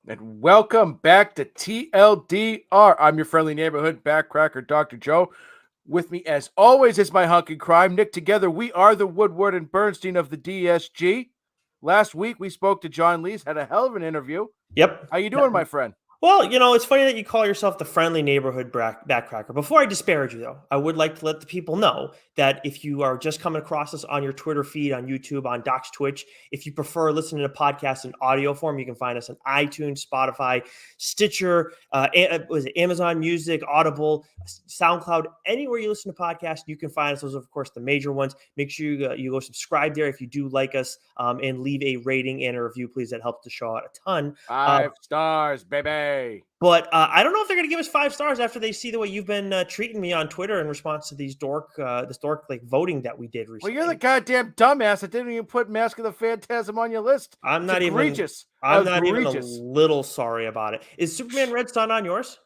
And welcome back to TLDR. I'm your friendly neighborhood backcracker, Dr. Joe. With me, as always, is my hunk in crime, Nick. Together, we are the Woodward and Bernstein of the DSG. Last week, we spoke to John Lees, had a hell of an interview. Yep. How you doing, my friend? Well, it's funny that you call yourself the friendly neighborhood backcracker. Before I disparage you, though, I would like to let the people know that if you are just coming across us on your Twitter feed, on YouTube, on Doc's Twitch, if you prefer listening to podcasts in audio form, you can find us on iTunes, Spotify, Stitcher, was it Amazon Music, Audible, SoundCloud, anywhere you listen to podcasts, you can find us. Those are, of course, the major ones. Make sure you go subscribe there if you do like us, and leave a rating and a review, please. That helps the show out a ton. 5 stars, baby. But I don't know if they're going to give us 5 stars after they see the way you've been treating me on Twitter in response to this dork like voting that we did recently. Well, you're the goddamn dumbass that didn't even put Mask of the Phantasm on your list. I'm It's not egregious. I'm not even a little sorry about it. Is Superman Red Sun on yours?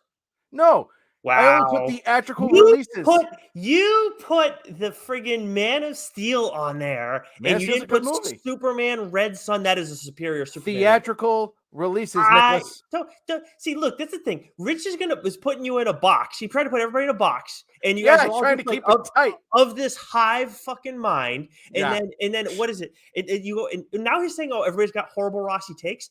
No. I only put Wow. theatrical releases. You put the friggin' Man of Steel on there, Man and of you Steel's a didn't good put movie. Superman Red Sun. That is a superior Superman. Theatrical releases, Nicholas. Don't see. Look, that's the thing. Rich is putting you in a box. He tried to put everybody in a box, and you guys are all trying to just, keep it tight. of this hive fucking mind. And Yeah. then what is it? You go and now he's saying, oh, everybody's got horrible Rossi takes.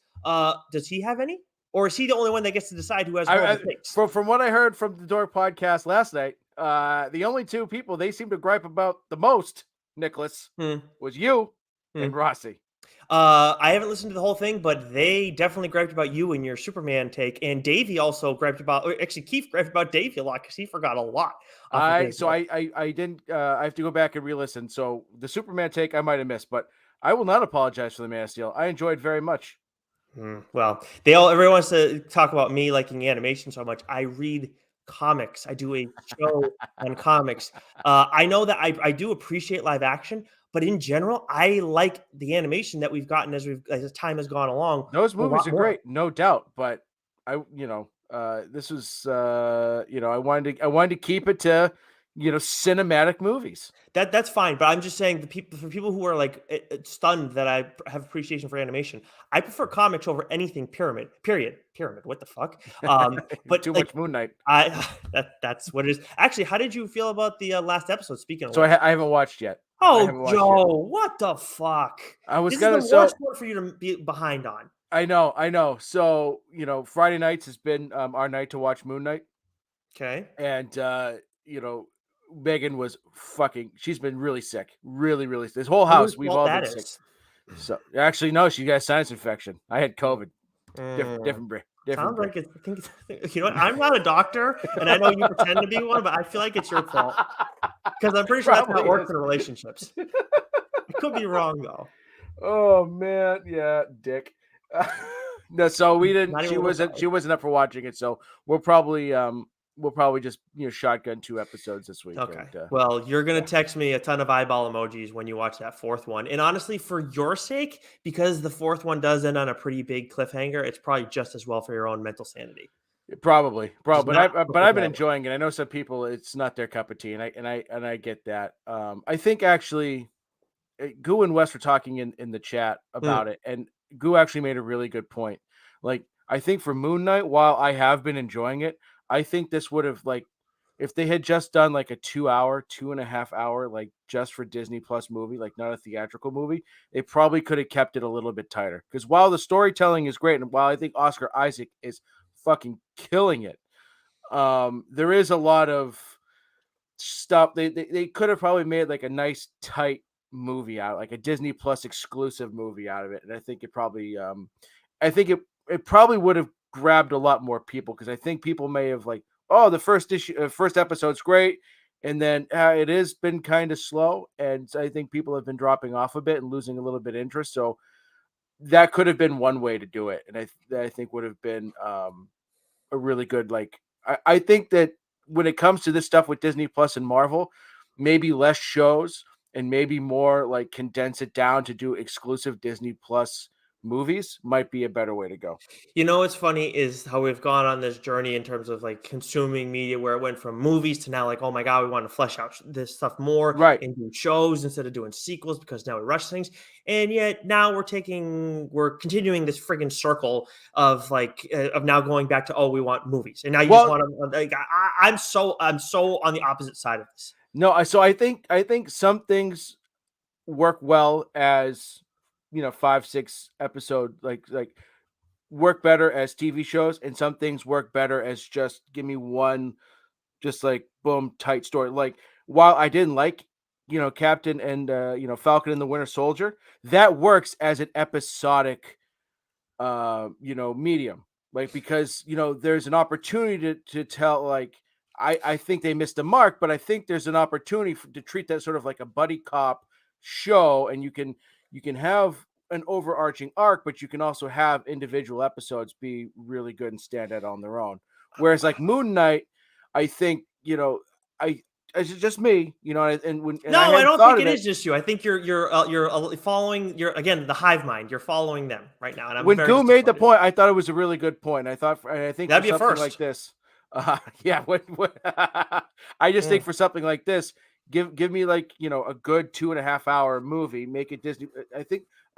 Does he have any, or is he the only one that gets to decide who has horrible takes? From what I heard from the Dork podcast last night, the only two people they seem to gripe about the most, Nicholas, was you and Rossi. I haven't listened to the whole thing, but they definitely griped about you and your Superman take. And Davey also griped about, or actually Keith griped about Davey a lot because he forgot a lot. I didn't. I have to go back and re-listen. So the Superman take I might have missed, but I will not apologize for the Man of Steel. I enjoyed very much. Well, everyone wants to talk about me liking animation so much. I read comics. I do a show on comics. I know that I do appreciate live action, but in general, I like the animation that we've gotten as time has gone along. Those movies are great, no doubt. But this was I wanted to keep it to cinematic movies. That's fine, but I'm just saying for people who are like stunned that I have appreciation for animation, I prefer comics over anything pyramid. What the fuck? But too much Moon Knight. That's what it is. Actually, how did you feel about the last episode? Speaking of, so I haven't watched yet. Oh, Joe, what the fuck? This is the worst one for you to be behind on. I know. So Friday nights has been our night to watch Moon Knight. Okay, and Megan was she's been really sick. Really, really. This whole house, we've all been sick. So actually, no, she got a sinus infection. I had COVID. Different. Sounds like it's, I think you know what? I'm not a doctor, and I know you pretend to be one, but I feel like it's your fault because I'm pretty sure that's how it works in relationships. I could be wrong though. Oh man, yeah, dick. No, so we didn't. She wasn't up for watching it. So we'll probably just shotgun 2 episodes this week. Okay. Well, you're gonna text me a ton of eyeball emojis when you watch that 4th one, and honestly, for your sake, because the 4th one does end on a pretty big cliffhanger, it's probably just as well for your own mental sanity. Probably. But I've been enjoying it. I know some people it's not their cup of tea, and I get that. I think actually, Goo and Wes were talking in the chat about it, and Goo actually made a really good point. Like, I think for Moon Knight, while I have been enjoying it, I think this would have, like, if they had just done like a 2.5 hour, like just for Disney Plus movie, like not a theatrical movie, they probably could have kept it a little bit tighter. Because while the storytelling is great, and while I think Oscar Isaac is fucking killing it, there is a lot of stuff. They could have probably made like a nice tight movie out, like a Disney Plus exclusive movie out of it. And I think it probably, it probably would have grabbed a lot more people, because I think people may have like, oh, the first episode's great, and then it has been kind of slow, and I think people have been dropping off a bit and losing a little bit of interest. So that could have been one way to do it, and I think would have been a really good, like, I think that when it comes to this stuff with Disney Plus and Marvel, maybe less shows and maybe more like condense it down to do exclusive Disney Plus movies might be a better way to go. You know what's funny is how we've gone on this journey in terms of like consuming media, where it went from movies to now like, oh my god, we want to flesh out this stuff more Right. and do shows instead of doing sequels because now we rush things. And yet now we're continuing this friggin' circle of of now going back to, oh, we want movies, and now you just Well, want to like I'm so on the opposite side of this. no, so I think some things work well as 5, 6 episode work better as TV shows, and some things work better as just give me one just like boom tight story. Like while I didn't like Captain and Falcon and the Winter Soldier, that works as an episodic medium, like because there's an opportunity to tell like I think they missed the mark, but I think there's an opportunity to treat that sort of like a buddy cop show, and you can have an overarching arc, but you can also have individual episodes be really good and stand out on their own. Whereas like Moon Knight, I think I it's just me, and I No, I hadn't don't thought think of it it. is just you. I think you're following your again the hive mind. You're following them right now, and I'm When very Goo made the disappointed. point, I thought it was a really good point. I think for That'd be a something like first. this, yeah, I just think Mm. for something like this, give me like a good 2.5 hour movie, make it Disney.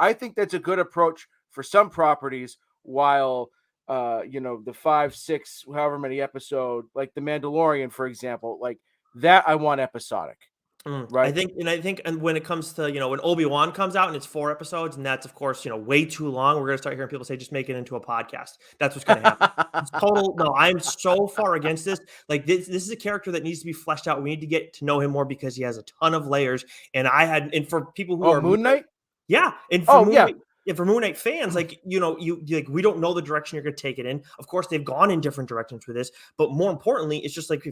I think that's a good approach for some properties. While the 5, 6, however many episode, like The Mandalorian, for example, like that, I want episodic, I right? think, and when it comes to when Obi-Wan comes out and it's 4 episodes, and that's of course way too long, we're gonna start hearing people say just make it into a podcast. That's what's gonna happen. It's total. No, I'm so far against this. Like this is a character that needs to be fleshed out. We need to get to know him more because he has a ton of layers. And for people who Oh, are Moon Knight. yeah, and for Oh Moon yeah, Knight, and for Moon Knight fans, like like we don't know the direction you're going to take it in. Of course, they've gone in different directions with this, but more importantly, it's just like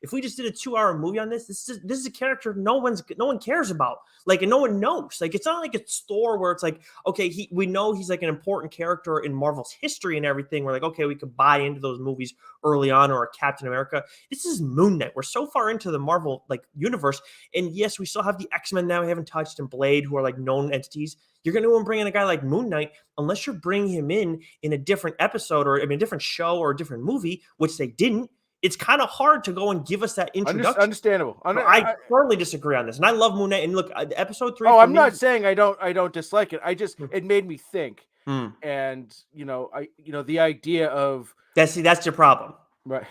if we just did a 2 hour movie on this, this is a character no one cares about, like, and no one knows. Like, it's not like it's Thor where it's like, okay, we know he's like an important character in Marvel's history and everything. We're like, okay, we could buy into those movies early on, or a Captain America. This is Moon Knight. We're so far into the Marvel like universe, and yes, we still have the X-Men now we haven't touched, and Blade, who are like known entities. You're going to bring in a guy like Moon Knight, unless you're bringing him in a different episode, or I mean a different show or a different movie, which they didn't. It's kind of hard to go and give us that introduction. understandable. So I firmly disagree on this, and I love Moon Knight. And look, episode 3 Oh, for I'm me. not saying I don't dislike it. It made me think, Mm. and the idea of That's your problem. right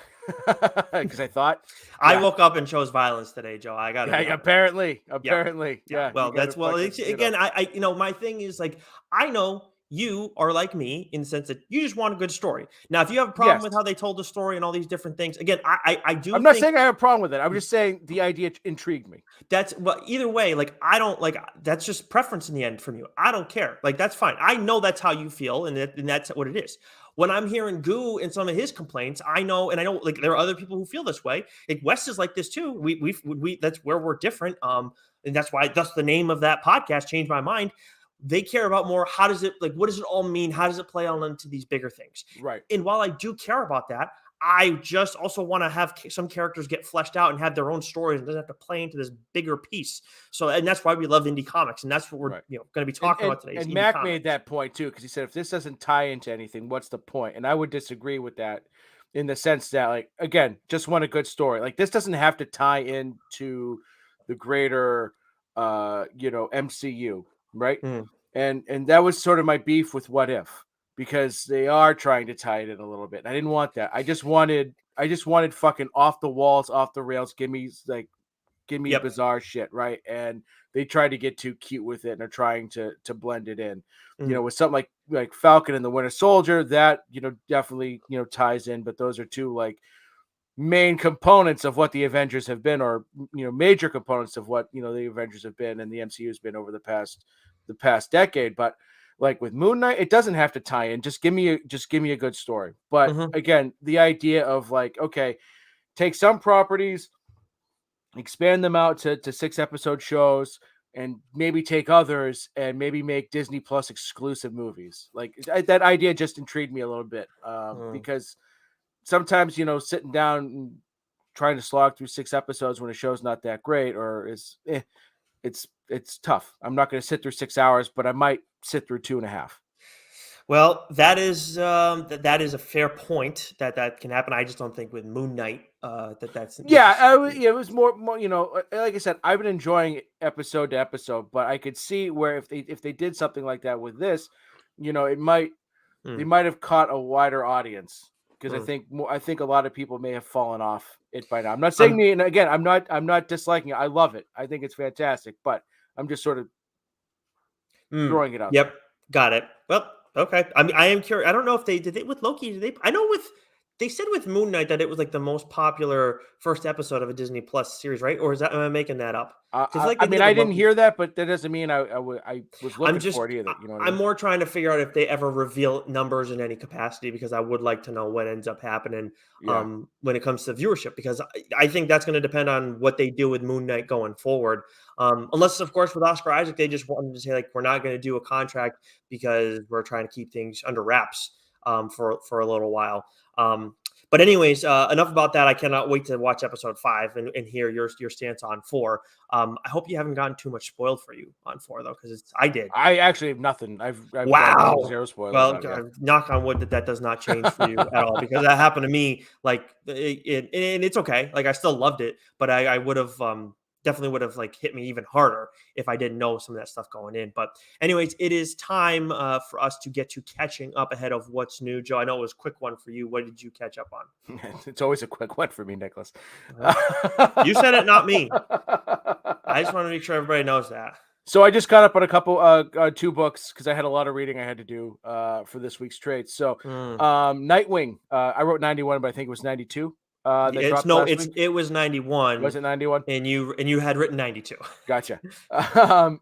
because I thought, I yeah, woke up and chose violence today, Joe. I got to yeah, be honest. apparently, Yeah. Yeah, yeah, you well, got to that's well. fucking Again, my thing is like I know you are like me in the sense that you just want a good story. Now, if you have a problem yes. with how they told the story and all these different things, again, I do I'm not think saying I have a problem with it. I'm just saying the idea intrigued me. that's well. Either way, like I don't like that's just preference in the end from you. I don't care. Like that's fine. I know that's how you feel, and that's what it is. When I'm hearing Goo and some of his complaints, I know, and I know like there are other people who feel this way. Like Wes is like this too. We that's where we're different. And that's the name of that podcast. Changed my mind. They care about more. How does it like? What does it all mean? How does it play on into these bigger things? Right, And while I do care about that, I just also want to have some characters get fleshed out and have their own stories, and doesn't have to play into this bigger piece. So, and that's why we love indie comics, and that's what we're right. going to be And talking and about today. Is and indie Mac made comics. that point too, because he said if this doesn't tie into anything, what's the point? And I would disagree with that in the sense that, like, again, just want a good story. Like this doesn't have to tie into the greater MCU, right? Mm, And that was sort of my beef with What If, because they are trying to tie it in a little bit. I didn't want that. I just wanted fucking off the walls, off the rails. Give me yep. bizarre shit, right? And they try to get too cute with it and are trying to blend it in. Mm, With something like Falcon and the Winter Soldier, that definitely ties in, but those are two like main components of what the Avengers have been, or major components of what the Avengers have been and the MCU has been over the past decade. But like with Moon Knight, it doesn't have to tie in. Just give me a good story. But hmm again, the idea of like, okay, take some properties, expand them out to 6 episode shows, and maybe take others and maybe make Disney Plus exclusive movies. Like that idea just intrigued me a little bit, mm. because sometimes sitting down and trying to slog through 6 episodes when a show's not that great or it's tough. I'm not going to sit through 6 hours, but I might sit through 2.5. Well, that is a fair point that can happen. I just don't think with Moon Knight that's Yeah, necessary. yeah, it was more, like I said, I've been enjoying it episode to episode, but I could see where if they did something like that with this, it might they Mm, might have caught a wider audience because mm. I think a lot of people may have fallen off it by now. I'm not saying I'm me, and again, I'm not disliking it. I love it. I think it's fantastic, but I'm just sort of throwing it out Yep, there. got it. Well, okay. I mean, I am curious. I don't know if they did it with Loki. Did they? I know with they said with Moon Knight that it was like the most popular first episode of a Disney Plus series, right? Or is that am I making that up? Because I feel like I they did mean, it I with didn't Loki. hear that, but that doesn't mean I was I'm looking just for it either. You know what I I'm mean? more trying to figure out if they ever reveal numbers in any capacity because I would like to know what ends up happening Yeah, when it comes to viewership because I think that's going to depend on what they do with Moon Knight going forward. Unless of course with Oscar Isaac they just wanted to say like we're not going to do a contract because we're trying to keep things under wraps for a little while. But anyways, enough about that. I cannot wait to watch episode 5 and hear your stance on 4. I hope you haven't gotten too much spoiled for you on 4 though, because I did. I actually have nothing. I've gotten Wow. zero spoilers Well, on. Yeah. knock on wood that does not change for you at all because that happened to me. Like, and it's okay. Like, I still loved it, but I would have definitely would have like hit me even harder if I didn't know some of that stuff going in. But anyways, it is time for us to get to catching up ahead of what's new. Joe, I know it was a quick one for you. What did you catch up on? It's always a quick one for me, Nicholas. Uh, you said it, not me. I just want to make sure everybody knows that. So I just caught up on a couple, 2 books because I had a lot of reading I had to do for this week's trade. So, Mm. Nightwing, I wrote 91, but I think it was 92 that It's dropped no, last it's week. it was 91, Was it 91? and you had written 92. Gotcha. Um,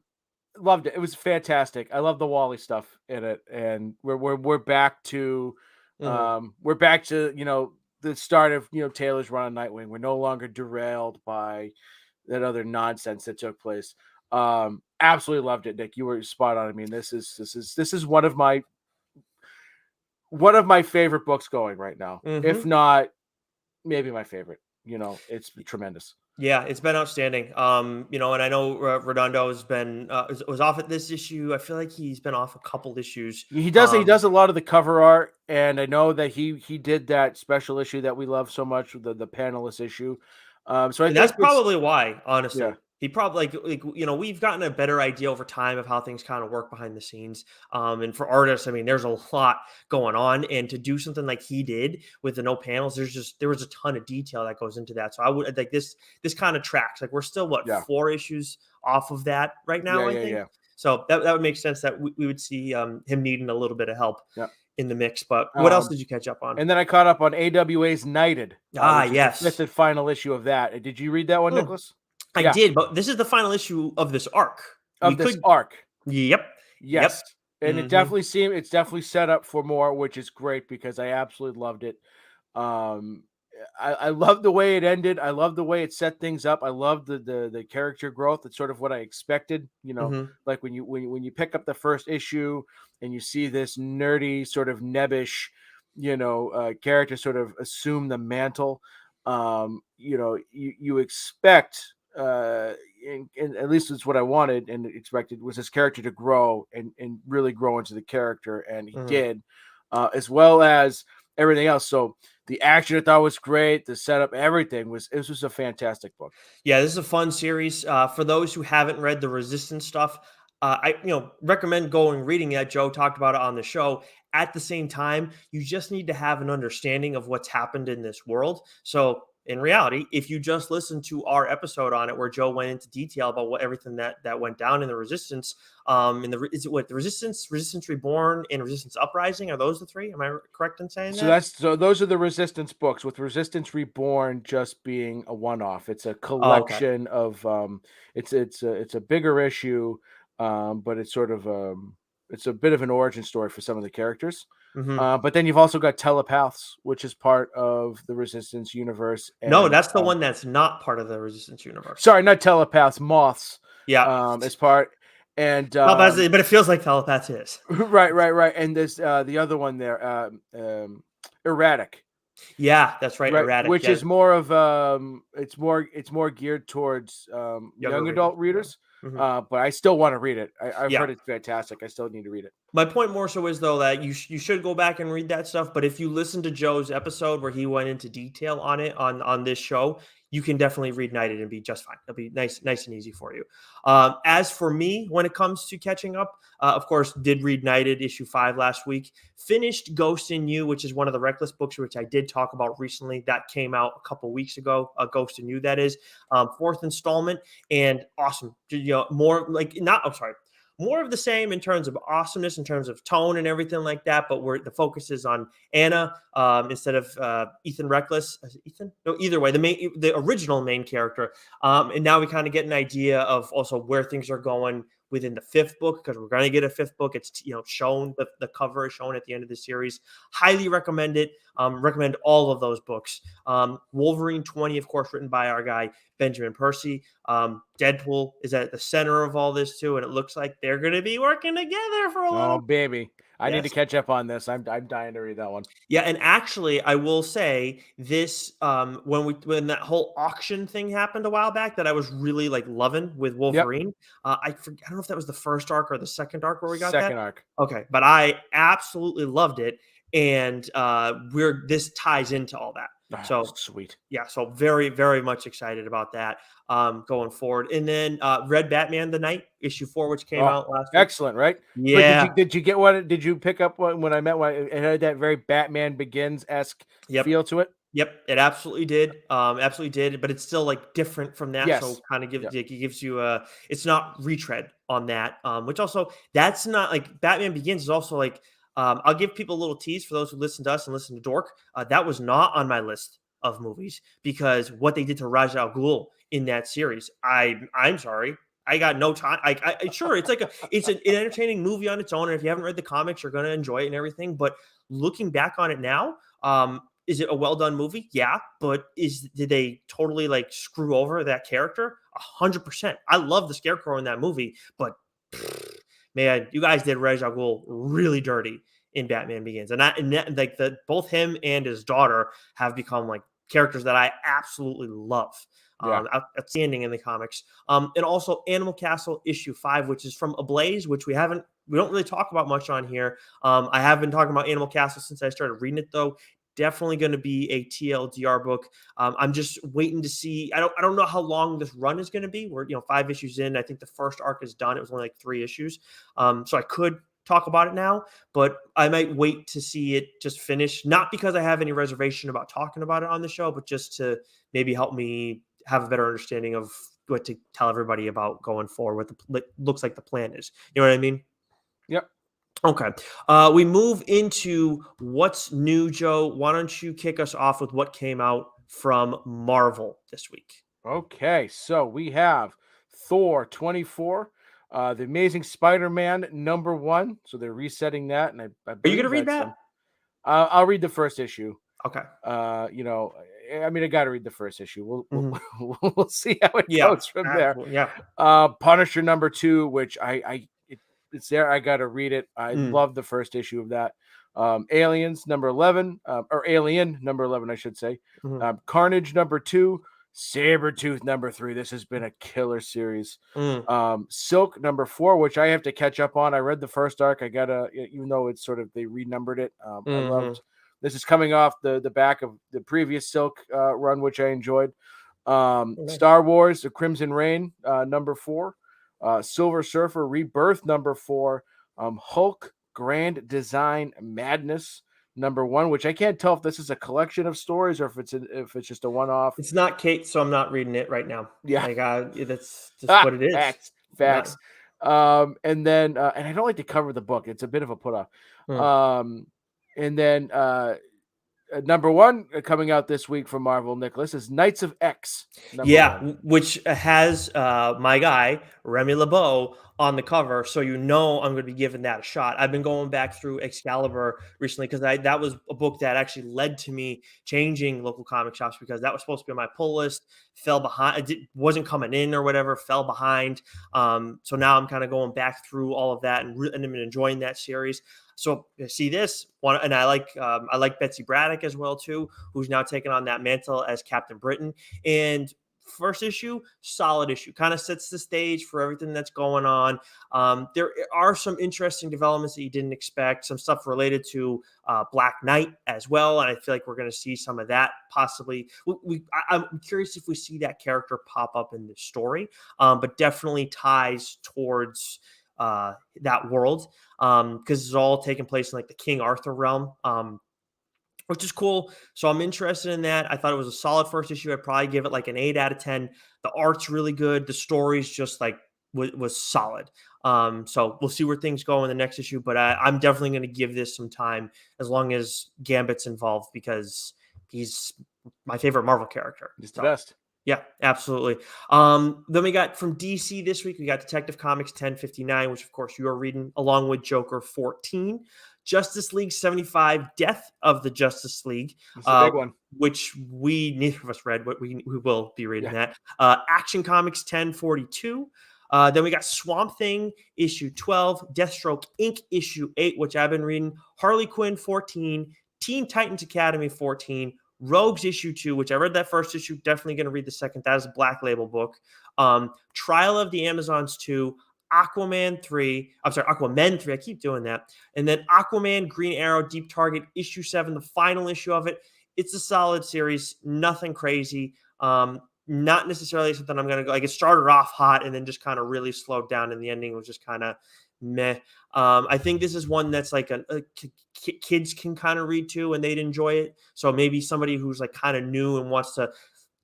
Loved it. It was fantastic. I love the Wally stuff in it, and we're back to Mhm. the start of Taylor's run on Nightwing. We're no longer derailed by that other nonsense that took place. Absolutely loved it, Nick. You were spot on. I mean, this is one of my favorite books going right now. If Mhm. not, maybe my favorite. It's tremendous. Yeah, it's been outstanding. And I know Redondo has been was off at this issue. I feel like he's been off a couple issues. He does a lot of the cover art, and I know that he did that special issue that we love so much, the panelist issue. So I And that's think it's probably why, yeah, honestly. He probably we've gotten a better idea over time of how things kind of work behind the scenes. And for artists, I mean, there's a lot going on, and to do something like he did with the no panels, there was a ton of detail that goes into that. So I would like this kind of tracks. Like we're still what yeah, 4 issues off of that right yeah, now, I yeah, think. yeah, So that would make sense that we would see him needing a little bit of help yeah. in the mix. But what else Um, did you catch up on? and then I caught up on AWA's Knighted, Ah, which is the fifth yes. and final issue of that. Did you read that one, Mm, Nicholas? I Yeah, did, but this is the final issue of this arc. We of this could arc. Yep. Yes, Yep. and Mhm. it's definitely set up for more, which is great because I absolutely loved it. Um, I love the way it ended. I love the way it set things up. I love the character growth. It's sort of what I expected. Mhm. Like when you pick up the first issue and you see this nerdy sort of nebbish, character sort of assume the mantle. You expect. And at least it's what I wanted and expected was his character to grow and really grow into the character, and he Mhm. did, as well as everything else. So the action I thought was great. The setup, everything was. This was a fantastic book. Yeah, this is a fun series. For those who haven't read the Resistance stuff, I recommend going reading that. Joe talked about it on the show. At the same time, you just need to have an understanding of what's happened in this world. So in reality, if you just listen to our episode on it, where Joe went into detail about what everything that went down in the Resistance, is it what the Resistance Reborn, and Resistance Uprising, are those the three? Am I correct in saying that? So those are the Resistance books, with Resistance Reborn just being a one-off. It's a Oh, okay. collection of it's a bigger issue, but it's a bit of an origin story for some of the characters. Hmm. But then you've also got Telepaths, which is part of the Resistance universe, No, and that's the one that's not part of the Resistance universe. sorry, not Telepaths, Moths, Yeah. as part, and Telepaths, but it feels like telepaths is. right, right, right, and there's the other one there, Erratic. Yeah, that's right. Right, Erratic. which Yeah, is more of it's more geared towards younger young readers. adult Yeah. readers. Mhm. But I still want to read it. I've Yeah. heard it's fantastic. I still need to read it. My point more so is though that you should go back and read that stuff. But if you listen to Joe's episode where he went into detail on it on this show, you can definitely read Knighted and be just fine. It'll be nice and easy for you. As for me, when it comes to catching up, of course, did read Knighted issue 5 last week. Finished Ghost in You, which is one of the Reckless books, which I did talk about recently. That came out a couple weeks ago. Ghost in You, that is, fourth installment, and awesome. More like not. I'm sorry, more of the same in terms of awesomeness, in terms of tone and everything like that. But where the focus is on Anna instead of Ethan Reckless. Is it Ethan? No, either way, the original main character. And now we kind of get an idea of also where things are going within the 5th book, because we're going to get a 5th book. It's shown, the cover is shown at the end of the series. Highly recommend it. Recommend all of those books. Wolverine 20, of course, written by our guy Benjamin Percy. Deadpool is at the center of all this too, and it looks like they're going to be working together for a little. Oh baby, I need to Yes. catch up on this. I'm dying to read that one. Yeah, and actually, I will say this: when that whole auction thing happened a while back, that I was really like loving with Wolverine. I don't know if that was the first arc or the second arc where we got that. Second arc. Okay, but I absolutely loved it, and this ties into all that. So sweet. Yeah, so very, very much excited about that going forward. And then Red Batman the Night, issue 4, which came out last week. Excellent, right? Yeah. But did you get one? Did you pick up one when I met one? It had that very Batman Begins-esque feel to it. Yep, it absolutely did. Absolutely did, but it's still like different from that. Yes. So kind of it gives you it's not retread on that. Which also, that's not like Batman Begins is also like I'll give people a little tease for those who listen to us and listen to Dork. That was not on my list of movies because what they did to Ra's al Ghul in that series. I'm sorry. I got no time. Sure, it's like it's an entertaining movie on its own, and if you haven't read the comics, you're going to enjoy it and everything. But looking back on it now, is it a well done movie? Yeah, but did they totally like screw over that character? 100%. I love the Scarecrow in that movie, but man, you guys did Ra's al Ghul really dirty in Batman Begins, and both him and his daughter have become like characters that I absolutely love. Outstanding in the comics. And also Animal Castle issue 5, which is from Ablaze, which we don't really talk about much on here. I have been talking about Animal Castle since I started reading it, though. Definitely going to be a TLDR book. I'm just waiting to see. I don't know how long this run is going to be. We're 5 issues in. I think the first arc is done. It was only like 3 issues. So I could talk about it now, but I might wait to see it just finish. Not because I have any reservation about talking about it on the show, but just to maybe help me have a better understanding of what to tell everybody about going forward. What looks like the plan is. You know what I mean? Yep. Okay. We move into what's new, Joe. Why don't you kick us off with what came out from Marvel this week? Okay, so we have Thor 24, The Amazing Spider-Man #1. So they're resetting that, and I Are you going to read that? I'll read the first issue. Okay. I mean, I got to read the first issue. We'll see how it goes from there. Yeah. Punisher #2, which it's there. I got to read it. I love the first issue of that. Aliens #11, or Alien #11, I should say. Carnage #2, Sabretooth #3. This has been a killer series. Silk #4, which I have to catch up on. I read the first arc. I gotta, even though it's sort of they renumbered it. I loved. This is coming off the back of the previous Silk run, which I enjoyed. Star Wars: The Crimson Reign #4. Silver Surfer Rebirth #4. Hulk Grand Design Madness #1, which I can't tell if this is a collection of stories or if it's just a one-off. It's not Kate, so I'm not reading it right now. Yeah, that's just what it is. Facts. And then and I don't like to cover the book. It's a bit of a put off. And then #1 coming out this week from Marvel, Nicholas, is Knights of X. #1. Which has my guy Remy LeBeau on the cover, so I'm going to be giving that a shot. I've been going back through Excalibur recently because that was a book that actually led to me changing local comic shops because that was supposed to be on my pull list, fell behind, it wasn't coming in or whatever, fell behind. So now I'm kind of going back through all of that and I'm enjoying that series. So I see this one, and I like Betsy Braddock as well too, who's now taken on that mantle as Captain Britain. And first issue, solid issue, kind of sets the stage for everything that's going on. There are some interesting developments that you didn't expect, some stuff related to Black Knight as well, and I feel like we're going to see some of that possibly. I'm curious if we see that character pop up in the story, but definitely ties towards that world, because it's all taking place in like the King Arthur realm, which is cool. So I'm interested in that. I thought it was a solid first issue. I'd probably give it like an 8 out of 10. The art's really good. The story's just like was solid. So we'll see where things go in the next issue, but I'm definitely going to give this some time as long as Gambit's involved, because he's my favorite Marvel character. He's the best. Yeah, absolutely. Then we got from DC this week, we got Detective Comics 1059, which of course you are reading, along with Joker 14, Justice League 75, Death of the Justice League. It's a big one. Which neither of us read, but we will be reading that. Action Comics 1042. Then we got Swamp Thing issue 12, Deathstroke Inc. issue 8, which I've been reading, Harley Quinn 14, Teen Titans Academy 14, Rogues issue 2, which I read that first issue, definitely going to read the second. That is a Black Label book. Trial of the Amazons 2, Aquaman 3. I keep doing that. And then Aquaman, Green Arrow, Deep Target issue 7, the final issue of it. It's a solid series, nothing crazy. Not necessarily something I'm going to go. Like, it started off hot and then just kind of really slowed down, and the ending was just kind of meh. I think this is one that's like kids can kind of read too, and they'd enjoy it. So maybe somebody who's like kind of new and wants to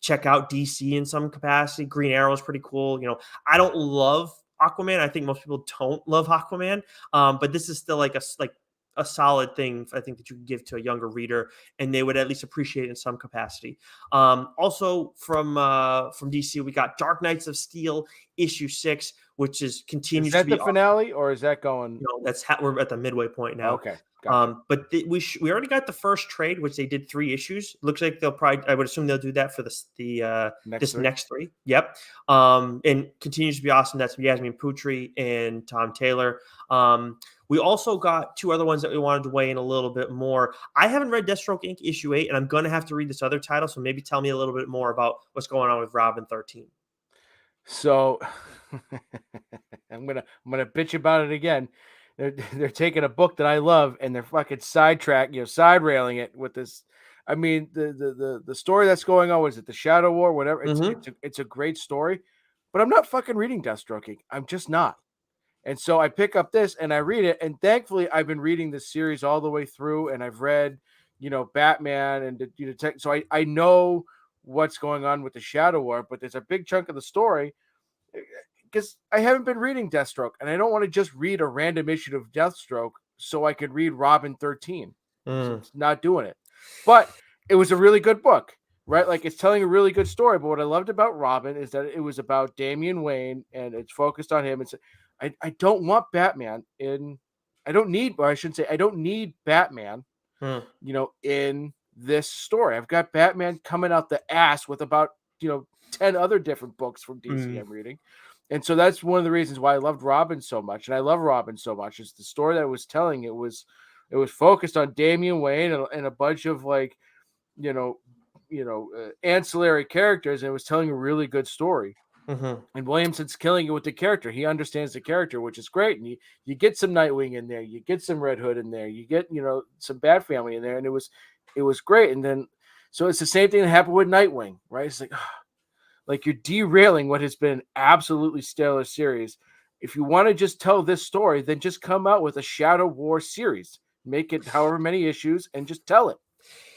check out DC in some capacity. Green Arrow is pretty cool. You know, I don't love Aquaman. I think most people don't love Aquaman. But this is still like a solid thing, I think, that you can give to a younger reader, and they would at least appreciate it in some capacity. Also from DC, we got Dark Knights of Steel issue 6, which continues to be the finale, or is that going? No, we're at the midway point now. Okay. Gotcha. But we already got the first trade, which they did 3 issues. Looks like they'll probably, I would assume they'll do that for next 3. Yep. And continues to be awesome. That's Yasmin Putri and Tom Taylor. We also got 2 other ones that we wanted to weigh in a little bit more. I haven't read Deathstroke Inc. issue 8, and I'm going to have to read this other title. So maybe tell me a little bit more about what's going on with Robin 13. So I'm gonna bitch about it again. They're taking a book that I love and they're fucking side railing it with this. I mean, the story that's going on, was it the Shadow War, whatever? It's a great story, but I'm not fucking reading Deathstroke Inc. I'm just not. And so I pick up this and I read it, and thankfully I've been reading this series all the way through, and I've read, Batman and so I know what's going on with the Shadow War, but there's a big chunk of the story, because I haven't been reading Deathstroke, and I don't want to just read a random issue of Deathstroke so I could read Robin 13. So it's not doing it. But it was a really good book, right? Like, it's telling a really good story. But what I loved about Robin is that it was about Damian Wayne, and it's focused on him. I don't want Batman I don't need Batman, in this story. I've got Batman coming out the ass with about, 10 other different books from DC I'm reading. And so that's one of the reasons why I loved Robin so much. And I love Robin so much. Is the story that it was telling. It was focused on Damian Wayne and a bunch of ancillary characters. And it was telling a really good story. And Williamson's killing it with the character. He understands the character, which is great. And you get some Nightwing in there, you get some Red Hood in there, you get, some Bat Family in there. And it was great. And then, so it's the same thing that happened with Nightwing, right? It's like you're derailing what has been an absolutely stellar series. If you want to just tell this story, then just come out with a Shadow War series. Make it however many issues and just tell it.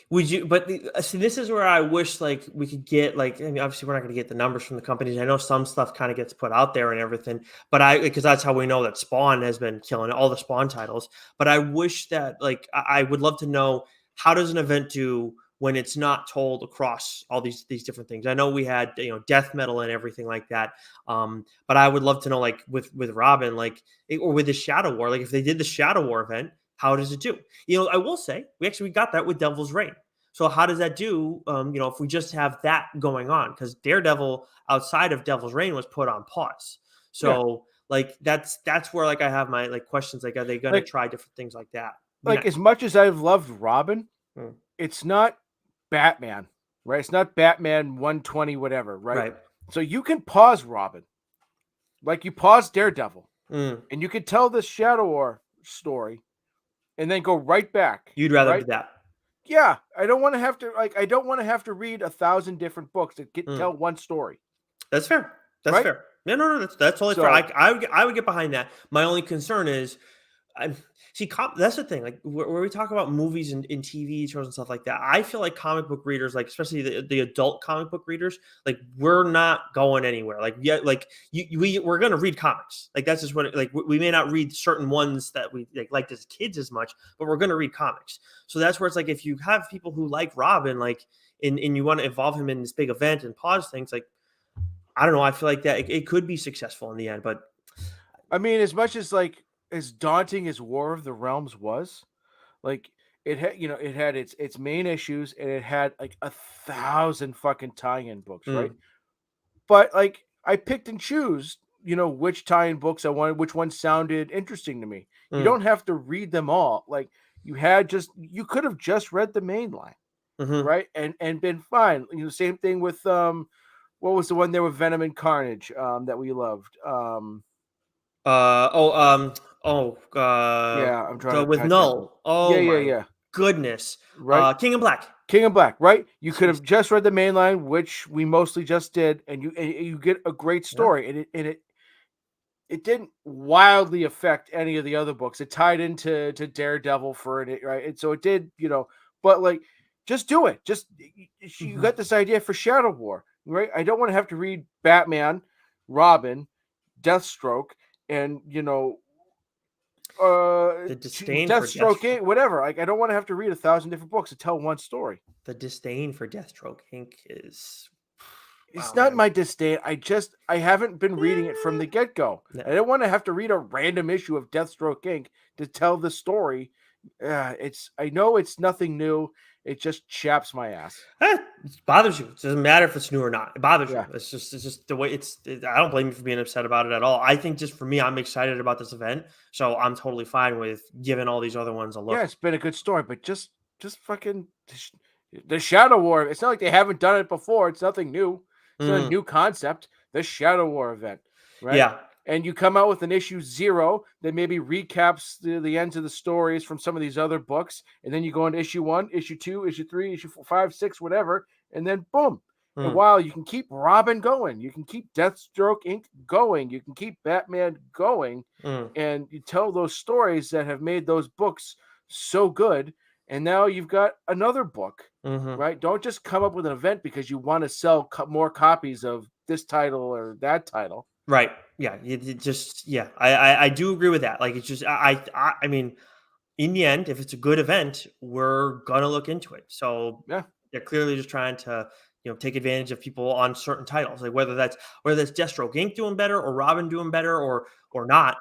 Would you? But see, this is where I wish we could get obviously we're not going to get the numbers from the companies. I know some stuff kind of gets put out there and everything, but because that's how we know that Spawn has been killing all the Spawn titles. But I wish that I would love to know, how does an event do when it's not told across all these different things? I know we had death metal and everything like that, but I would love to know, with Robin, or with the Shadow War, if they did the Shadow War event, how does it do? I will say we got that with Devil's Reign. So how does that do? If we just have that going on, because Daredevil outside of Devil's Reign was put on pause. So that's where I have my questions. Are they going to try different things like that? As much as I've loved Robin, it's not Batman, right? It's not Batman 120 whatever, right? Right. So you can pause Robin, like you pause Daredevil, Mm. and you could tell the Shadow War story, and then go right back, You'd rather right? do that. Yeah, I don't want to have to I don't want to have to read 1,000 different books to Mm. tell one story, That's fair. That's right? fair. No. That's totally fair. So I would get behind that. My only concern is, I see. That's the thing. Like where we talk about movies and TV shows and stuff like that. I feel like comic book readers, like especially the adult comic book readers, like we're not going anywhere. Like yeah, like we're gonna read comics. Like that's just what. Like we may not read certain ones that we liked as kids as much, but we're gonna read comics. So that's where it's like if you have people who like Robin, like and you want to involve him in this big event and pause things, like I don't know. I feel like that it could be successful in the end, but I mean, as much as like as daunting as War of the Realms was, like it had it had its main issues and it had like 1,000 fucking tie-in books, right? mm, But like I picked and choose, which tie-in books I wanted, which ones sounded interesting to me. You mm, don't have to read them all. Like you could have just read the main line, hmm right? And been fine. Same thing with what was the one there with Venom and Carnage that we loved? uh oh um Yeah, I'm trying the to with contact them. Null. Yeah, Oh yeah, my yeah. goodness. Right? King of Black. King and Black, right? You could Jeez. have just read the main line, which we mostly just did, and you get a great Yeah. story. And it didn't wildly affect any of the other books. It tied into to Daredevil for it, right? And so it did, but like just do it. Just you hmm got this idea for Shadow War, right? I don't want to have to read Batman, Robin, Deathstroke, and The disdain for Deathstroke, Deathstroke. whatever. Like I don't want to have to read 1,000 different books to tell one story. The disdain for Deathstroke Inc. is It's wow, not man. my disdain. I haven't been reading it from Eh, the get go. I no. don't want to have to read a random issue of Deathstroke Inc. to tell the story. I know it's nothing new. It just chaps my ass. It bothers you. It doesn't matter if it's new or not. It bothers you. Yeah, It's just the way I don't blame you for being upset about it at all. I think just for me, I'm excited about this event, so I'm totally fine with giving all these other ones a yeah, look. it's been a good story, but just fucking the Shadow War. It's not like they haven't done it before. It's nothing new. It's not a Mm, new concept. The Shadow War event, right? yeah. And you come out with an issue 0 that maybe recaps the ends of the stories from some of these other books, and then you go into issue 1, issue 2, issue 3, issue 4, 5, 6, whatever, and then boom. And Mm, while you can keep Robin going, you can keep Deathstroke Inc. going, you can keep Batman going, mm, and you tell those stories that have made those books so good. And now you've got another book, mhm. right? Don't just come up with an event because you want to sell more copies of this title or that title. Right. Yeah. It just yeah. I do agree with that. Like it's just I mean, in the end, if it's a good event, we're gonna look into it. So Yeah. they're clearly just trying to take advantage of people on certain titles, like whether that's Deathstroke Inc. doing better or Robin doing better or not.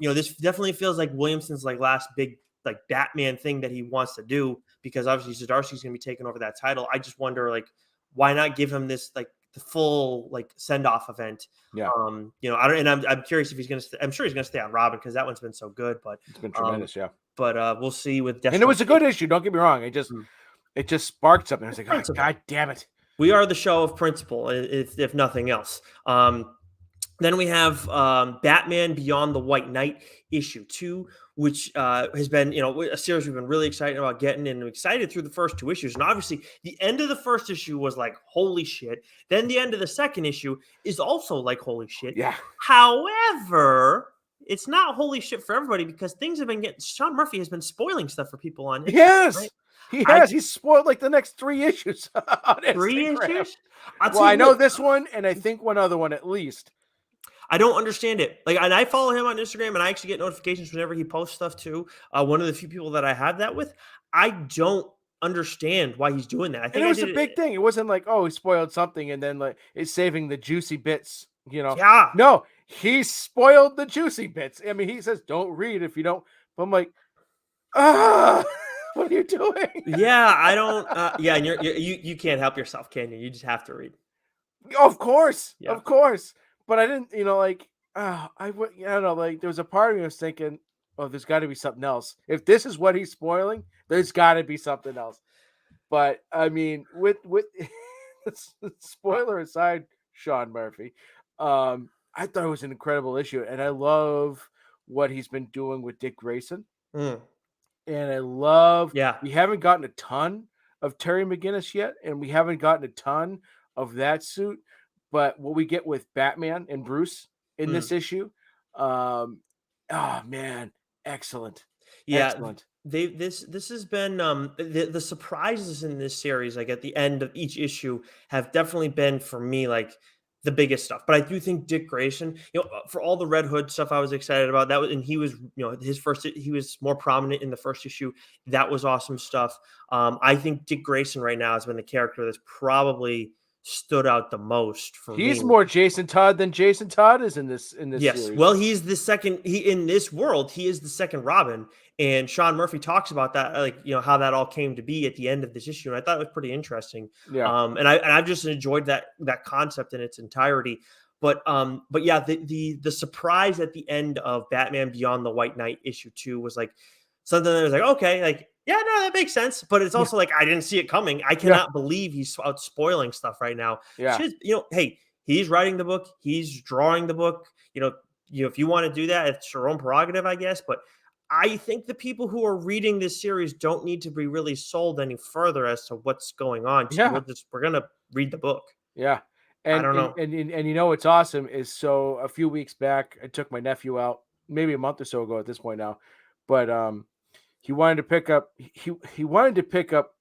This definitely feels like Williamson's like last big like Batman thing that he wants to do because obviously Zdarsky's gonna be taking over that title. I just wonder like why not give him this like the full like send off event. Yeah. I don't, and I'm curious if he's gonna. I'm sure he's gonna stay on Robin because that one's been so good. But It's been um, tremendous. Yeah. we'll see with And it Deathstroke. was a good issue. Don't get me wrong. Mm. It just sparked something. I was like, oh, Principle. God damn it. We are the show of principle, if nothing else. Then we have Batman Beyond the White Knight issue 2, which has been a series we've been really excited about getting, and I'm excited through the first 2 issues. And obviously, the end of the first issue was like holy shit. Then the end of the second issue is also like holy shit. Yeah. However, it's not holy shit for everybody because things have been getting. Sean Murphy has been spoiling stuff for people on Instagram, right? Yes. He I has. He's spoiled like the next 3 issues on 3 Instagram. issues. I'll Well, tell I you know what. this one and I think one other one at least. I don't understand it. Like, and I follow him on Instagram, and I actually get notifications whenever he posts stuff too. One of the few people that I have that with, I don't understand why he's doing that. I And think it I was a did big it. thing. It wasn't like, oh, he spoiled something and then like it's saving the juicy bits. Yeah, No, he spoiled the juicy bits. I mean, he says don't read if you don't. But I'm like, ah, what are you doing? yeah. I don't. Yeah, and you can't help yourself, can you? You just have to read. Of course, Yeah. of course. But I didn't, like, I don't know, like, there was a part of me that was thinking, oh, there's got to be something else. If this is what he's spoiling, there's got to be something else. But I mean, with spoiler aside, Sean Murphy, I thought it was an incredible issue, and I love what he's been doing with Dick Grayson. Mm, And I love yeah. we haven't gotten a ton of Terry McGinnis yet, and we haven't gotten a ton of that suit. But what we get with Batman and Bruce in Mm. this issue, um, oh man, excellent, Yeah, excellent. this has been the surprises in this series, like at the end of each issue, have definitely been for me like the biggest stuff. But I do think Dick Grayson, for all the Red Hood stuff I was excited about, that was, and he was, his first, he was more prominent in the first issue. That was awesome stuff. I think Dick Grayson right now has been the character that's probably stood out the most for He's me. more Jason Todd than Jason Todd is in this Yes. series. Well, he's the second he in this world, he is the second Robin. And Sean Murphy talks about that, like, how that all came to be at the end of this issue. And I thought it was pretty interesting. Yeah, And I've just enjoyed that concept in its entirety. But yeah, the surprise at the end of Batman Beyond the White Knight issue 2 was like something that was like, okay, like, yeah, no, that makes sense. But it's yeah, also like I didn't see it coming. I yeah, cannot believe he's out spoiling stuff right now. yeah, Hey, he's writing the book, he's drawing the book. If you want to do that, it's your own prerogative, I guess. But I think the people who are reading this series don't need to be really sold any further as to what's going on. yeah. We're gonna read the book. Yeah. I And don't and know. and and you know what's awesome is so a few weeks back, I took my nephew out, maybe a month or so ago at this point now, but he wanted to pick up he wanted to pick up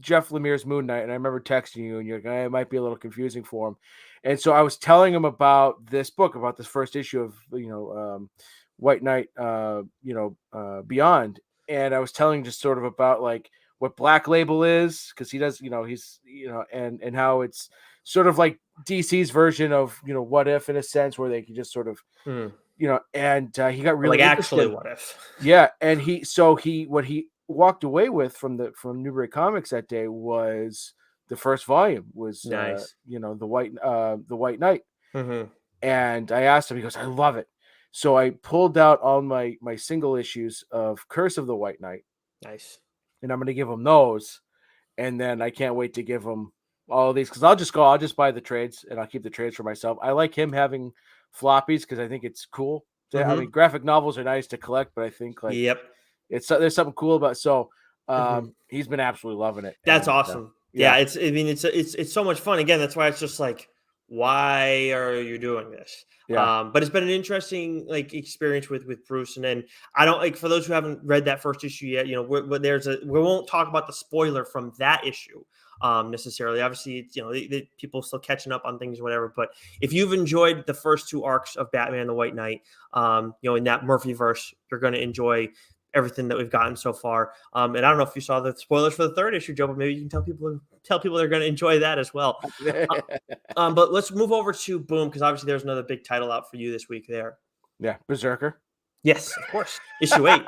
Jeff Lemire's Moon Knight, and I remember texting you, and you're like, it might be a little confusing for him, and so I was telling him about this book, about this first issue of White Knight, Beyond, and I was telling just sort of about like what Black Label is because he does, he's and how it's sort of like DC's version of What If in a sense where they can just sort of Hmm. and he got Or like, really actually, interested. what if? Yeah, and he what he walked away with from Newbury Comics that day was the first volume was Nice. the White Knight, Hmm. and I asked him. He goes, "I love it." So I pulled out all my single issues of Curse of the White Knight, Nice. and I'm going to give him those, and then I can't wait to give him all of these because I'll just buy the trades and I'll keep the trades for myself. I like him having floppies because I think it's cool. I mean, Hmm. graphic novels are nice to collect, but I think like Yep. there's something cool about. So Hmm. he's been absolutely loving it, That's and awesome. yeah, Yeah, I mean, it's so much fun. Again, that's why it's just like, why are you doing this? yeah, But it's been an interesting like experience with Bruce, and then I don't like for those who haven't read that first issue yet. We won't talk about the spoiler from that issue necessarily. Obviously, it's, people still catching up on things or whatever. But if you've enjoyed the first two arcs of Batman the White Knight, in that Murphy verse, you're going to enjoy everything that we've gotten so far. And I don't know if you saw the spoilers for the third issue, Joe, but maybe you can tell people they're going to enjoy that as well. Uh, but let's move over to Boom because obviously there's another big title out for you this week there. yeah. Berserker. Yes, of course. Issue 8.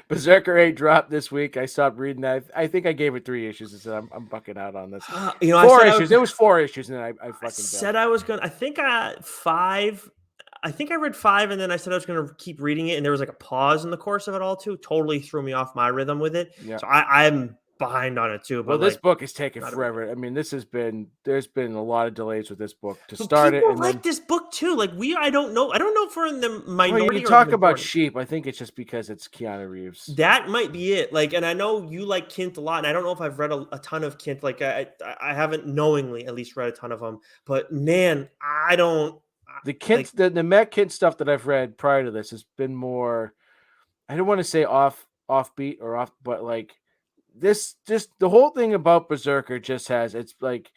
Berserker 8 dropped this week. I stopped reading that. I think I gave it 3 issues and said I'm bucking out on this. I 4 said issues. It was 4 issues, and then I I fucking said done. I was going to, I think I 5. I think I read 5 and then I said I was going to keep reading it. And there was like a pause in the course of it all too. Totally threw me off my rhythm with it. Yeah. So I'm behind on it too. Well, But this like, book is taking not a big forever. I mean, there's been a lot of delays with this book to But start it, people and like then this book too. Like I don't know. I don't know if we're in the well, you minority or the talk about majority. sheep. I think it's just because it's Keanu Reeves. That might be it. Like, and I know you like Kint a lot, and I don't know if I've read a ton of Kint. Like, I haven't knowingly at least read a ton of them. But man, I don't The like. Kint, the Matt Kint stuff that I've read prior to this has been more. I don't want to say offbeat or off, but like this, just the whole thing about Berserker just has it's like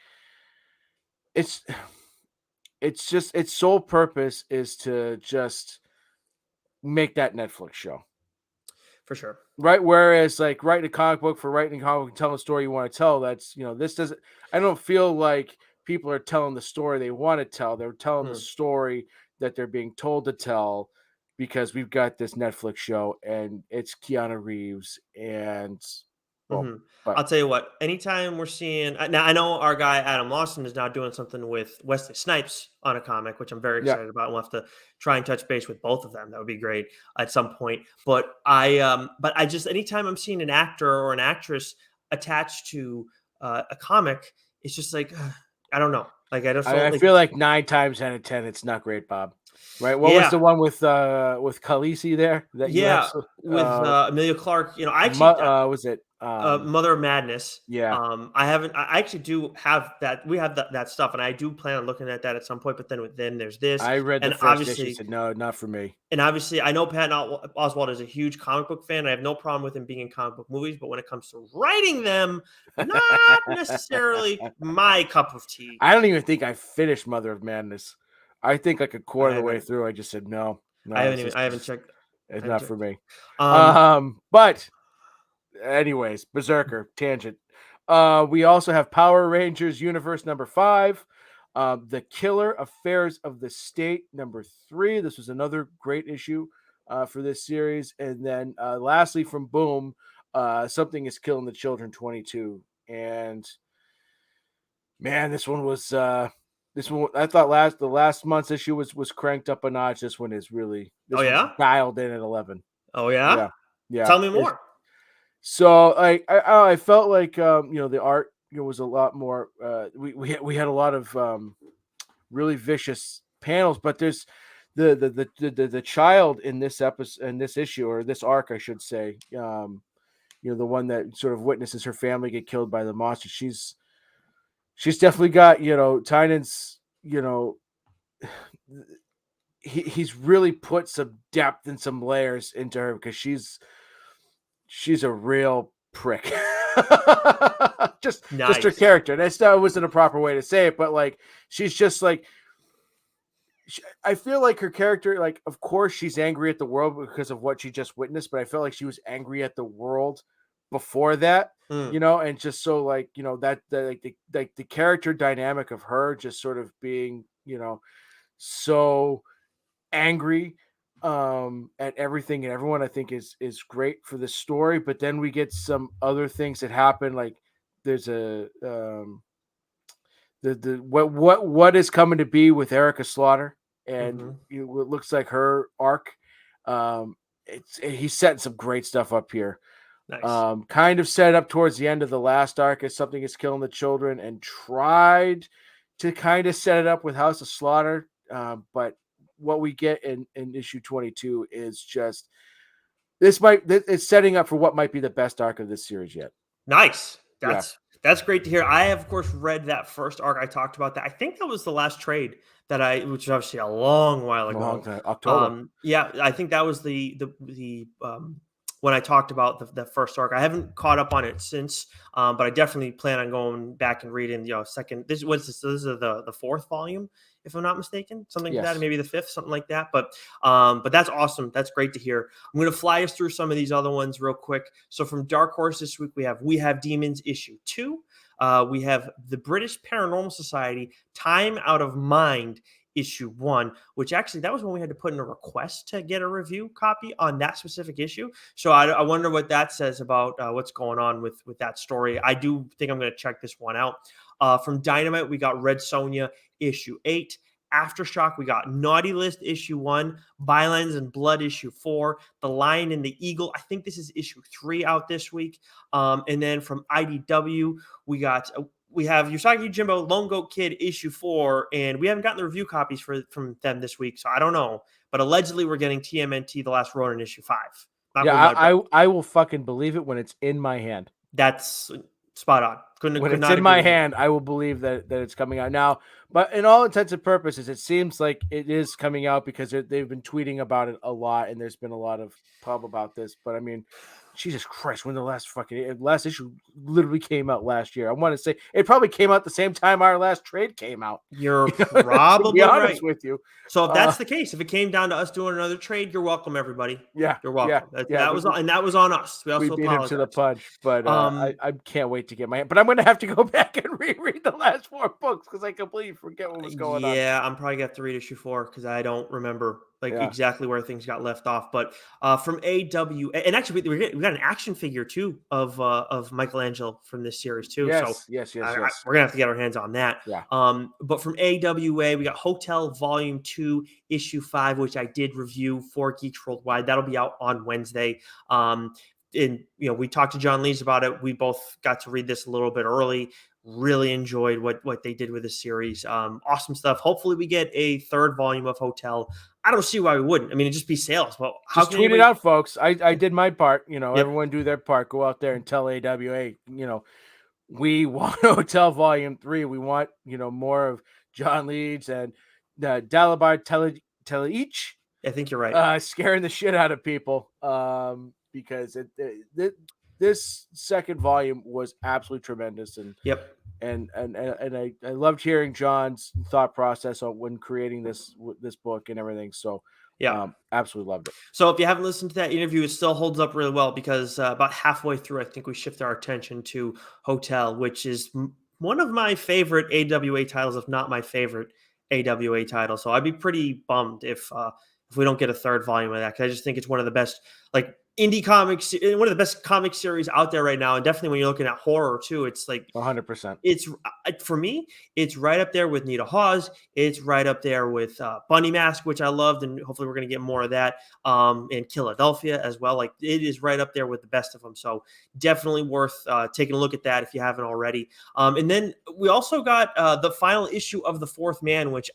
it's just its sole purpose is to just make that Netflix show. For sure. Right. Whereas like writing a comic book for writing a comic book, telling a story you want to tell, that's this doesn't I don't feel like people are telling the story they want to tell. They're telling the Hmm. story that they're being told to tell because we've got this Netflix show and it's Keanu Reeves and well, Mhm. but I'll tell you what, anytime we're seeing now I know our guy Adam Lawson is now doing something with Wesley Snipes on a comic, which I'm very yeah, excited about. We'll have to try and touch base with both of them. That would be great at some point. But I just anytime I'm seeing an actor or an actress attached to a comic, it's just like I don't know. Like I just don't I like. feel like 9 times out of 10, it's not great, Bob. Right? What was Yeah, the one with Khaleesi there that you yeah. absolutely With Amelia Clark, I actually was it Mother of Madness. yeah. I haven't. I actually do have that. We have that stuff, and I do plan on looking at that at some point. But then there's this, I read the and first issue, obviously, said no, not for me. I know Patton Oswalt is a huge comic book fan. I have no problem with him being in comic book movies, but when it comes to writing them, not necessarily my cup of tea. I don't even think I finished Mother of Madness. I think like a I quarter of the way haven't. through, I just said no, I no, haven't it's even. just I haven't checked. I it's haven't not for checked. me. Um. But anyways, Berserker tangent. We also have Power Rangers Universe number 5, The Killer Affairs of the State number 3. This was another great issue for this series, and then lastly from Boom, Something is Killing the Children 22. And man, this one I thought the last month's issue was cranked up a notch. Oh This one's yeah. dialed in at 11. Oh yeah. Yeah, yeah. Tell me more. So I felt like the art was a lot more. We had a lot of really vicious panels, but there's the child in this episode, in this issue, or this arc, I should say. The one that sort of witnesses her family get killed by the monster. She's definitely got Tynan's. He's really put some depth and some layers into her because she's a real prick. just her Nice. character. That wasn't a proper way to say it, but like she's just like I feel like her character, like of course she's angry at the world because of what she just witnessed, but I felt like she was angry at the world before that, Mm, and just so like that the character dynamic of her just sort of being so angry at everything and everyone, I think is great for the story. But then we get some other things that happen, like there's a the what is coming to be with Erica Slaughter, and hmm what looks like her arc. He's setting some great stuff up here. Nice. Kind of set up towards the end of the last arc as Something is Killing the Children, and tried to kind of set it up with House of Slaughter. But what we get in issue 22 is just it's setting up for what might be the best arc of this series yet. Nice. Yeah, That's great to hear. I have, of course, read that first arc. I talked about that. I think that was the last trade which is obviously a long while long ago. time. October. Yeah, I think that was the when I talked about the first arc. I haven't caught up on it since, but I definitely plan on going back and reading. Second. This is the fourth volume, if I'm not mistaken, something like that, Yes. maybe the fifth, something like that. But that's awesome. That's great to hear. I'm going to fly us through some of these other ones real quick. So from Dark Horse this week, we have Demons issue 2. We have the British Paranormal Society Time Out of Mind issue 1, which actually that was when we had to put in a request to get a review copy on that specific issue. So I wonder what that says about what's going on with that story. I do think I'm going to check this one out. From Dynamite, we got Red Sonja issue 8. Aftershock, we got Naughty List issue 1, Bylines and Blood issue 4, The Lion and the Eagle. I think this is issue 3 out this week. And then from IDW, we have Usagi Jimbo Lone Goat Kid issue 4, and we haven't gotten the review copies from them this week, so I don't know. But allegedly, we're getting TMNT The Last Ronin issue 5. Not Yeah, holding my breath. I will fucking believe it when it's in my hand. That's spot on. Could When it's not in agree my with you. hand, I will believe that it's coming out now. But in all intents and purposes, it seems like it is coming out because they've been tweeting about it a lot, and there's been a lot of pub about this. But I mean, Jesus Christ, when the last issue literally came out last year. I want to say it probably came out the same time our last trade came out. You're To be probably honest right. with you. So if that's the case, if it came down to us doing another trade, you're welcome, everybody. Yeah, You're welcome. yeah. That was on us. We We also beat him to the apologize. punch, but Um, I can't wait to get my hand. But I'm going to have to go back and reread the last 4 books because I completely forget what was going on. Yeah, I'm probably gonna have to read issue 4 because I don't remember Yeah. exactly where things got left off. But from AW, and actually we got an action figure too of Michelangelo from this series too. So Yes. we're gonna have to get our hands on that. Yeah. But from AWA, we got Hotel Volume 2, Issue 5, which I did review for Geeks Worldwide. That'll be out on Wednesday. we talked to John Lees about it. We both got to read this a little bit early. Really enjoyed what they did with the series. Awesome stuff. Hopefully we get a third volume of Hotel. I don't see why we wouldn't. I mean, it'd just be sales. But how Just can tweet it anybody? out, folks. I did my part. Yep, Everyone do their part. Go out there and tell AWA. We want Hotel Volume 3. We want more of John Leeds and Dalabar Teleich I think you're right. scaring the shit out of people. Because this second volume was absolutely tremendous, and Yep. and and and I loved hearing John's thought process on when creating this book and everything. So, Yeah. absolutely loved it. So if you haven't listened to that interview, it still holds up really well because about halfway through, I think we shifted our attention to Hotel, which is one of my favorite AWA titles, if not my favorite AWA title. So I'd be pretty bummed if we don't get a third volume of that, because I just think it's one of the best like indie comics, one of the best comic series out there right now, and definitely when you're looking at horror too, it's like 100%. it's for me, it's right up there with Nita Hawes. It's right up there with Bunny Mask, which I loved, and hopefully we're going to get more of that. And Philadelphia as well. Like it is right up there with the best of them. So definitely worth taking a look at that if you haven't already. And then we also got the final issue of The Fourth Man, which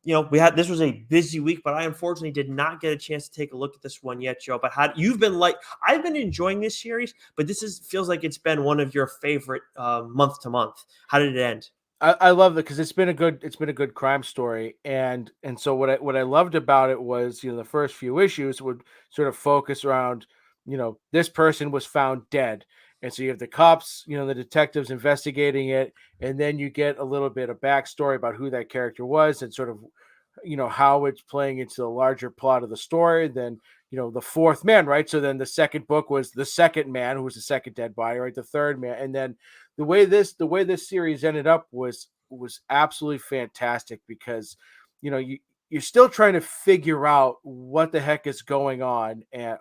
this was a busy week, but I unfortunately did not get a chance to take a look at this one yet, Joe. But I've been enjoying this series, but feels like it's been one of your favorite month to month. How did it end? I love it because it's been a good crime story, and so what I loved about it was the first few issues would sort of focus around this person was found dead, and so you have the cops, the detectives investigating it, and then you get a little bit of backstory about who that character was and sort of how it's playing into the larger plot of the story. Then the fourth man, right? So then the second book was the second man, who was the second dead body, right? The third man, and then the way this series ended up was absolutely fantastic because you're still trying to figure out what the heck is going on, and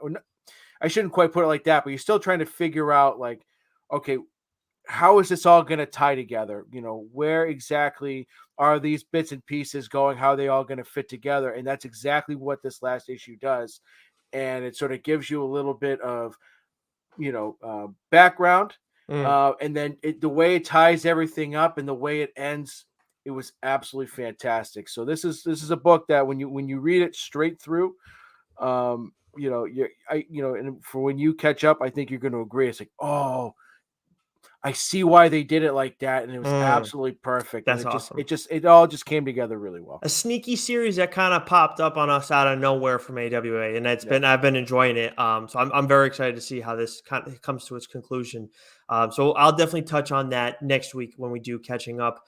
I shouldn't quite put it like that, but you're still trying to figure out like, okay, how is this all going to tie together? Where exactly are these bits and pieces going? How are they all going to fit together? And that's exactly what this last issue does. And it sort of gives you a little bit of, background. Mm. And then the way it ties everything up and the way it ends, it was absolutely fantastic. So this is a book that when you read it straight through, and for when you catch up, I think you're going to agree. It's like, oh, I see why they did it like that, and it was Mm. absolutely perfect. And That's awesome. it all just came together really well. A sneaky series that kind of popped up on us out of nowhere from AWA, and Yeah. I've been enjoying it. So I'm very excited to see how this kind of comes to its conclusion. So I'll definitely touch on that next week when we do catching up.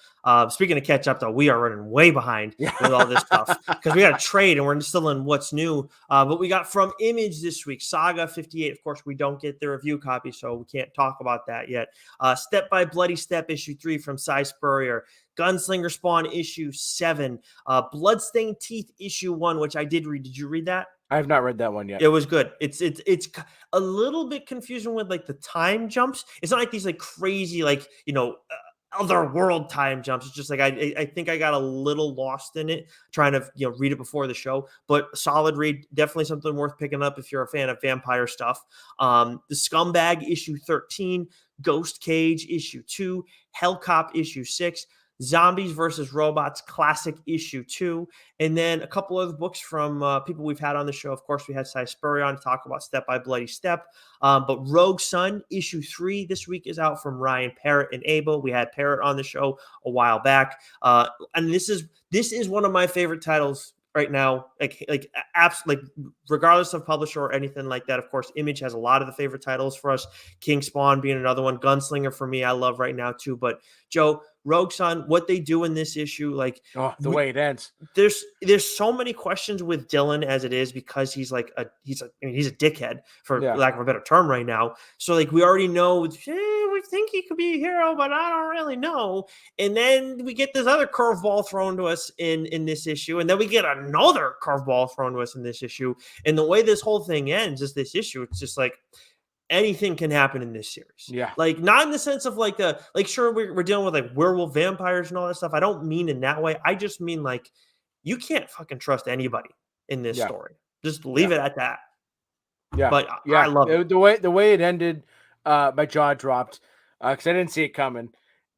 Speaking of catch up, though, we are running way behind Yeah. with all this stuff because we got to trade and we're still in what's new. But we got from Image this week, Saga 58. Of course, we don't get the review copy, so we can't talk about that yet. Step by Bloody Step issue 3 from Cy Spurrier. Gunslinger Spawn issue 7, Bloodstained Teeth issue 1, which I did read. Did you read that? I have not read that one yet. It was good. It's a little bit confusing with like the time jumps. It's not like these like crazy other world time jumps. It's just like I think I got a little lost in it trying to read it before the show, but solid read, definitely something worth picking up if you're a fan of vampire stuff. The Scumbag issue 13, Ghost Cage issue 2, Hellcop issue 6, Zombies versus Robots Classic issue 2, and then a couple other books from people we've had on the show. Of course, we had Cy Spurrier on to talk about Step by Bloody Step, but Rogue Sun issue 3 this week is out from Ryan Parrott and Abel. We had Parrott on the show a while back, and this is one of my favorite titles right now, regardless of publisher or anything like that. Of course, Image has a lot of the favorite titles for us, King Spawn being another one, Gunslinger for me I love right now too. But Joe, Rogue Sun, what they do in this issue, like the way it ends, there's so many questions with Dylan as it is because he's a dickhead for lack of a better term right now. So like we already know, we think he could be a hero, but I don't really know. And then we get this other curveball thrown to us in this issue, and then we get another curveball thrown to us in this issue. And the way this whole thing ends is this issue. It's just like anything can happen in this series. Yeah. Like not in the sense of sure, we're dealing with like werewolf vampires and all that stuff. I don't mean in that way. I just mean like you can't fucking trust anybody in this story. Just leave it at that. Yeah, but I yeah. love it. The way it ended, my jaw dropped because I didn't see it coming,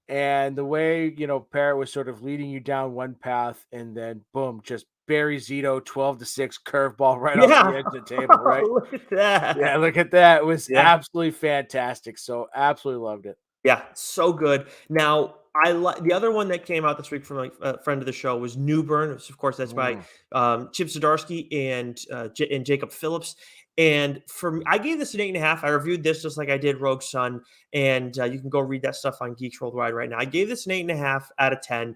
and the way Parrot was sort of leading you down one path, and then boom, just Barry Zito 12-6 curveball right off the Yeah. edge of the table, right? Look at Yeah, that. look at that. It was Yeah. absolutely fantastic. So absolutely loved it. Yeah, so good. Now, I like the other one that came out this week from a friend of the show was Newburn. Of course, that's by Mm. Chip Zdarsky and Jacob Phillips. And for me, I gave this an 8.5. I reviewed this just like I did Rogue Sun, and you can go read that stuff on Geeks Worldwide right now. I gave this an 8.5 out of 10.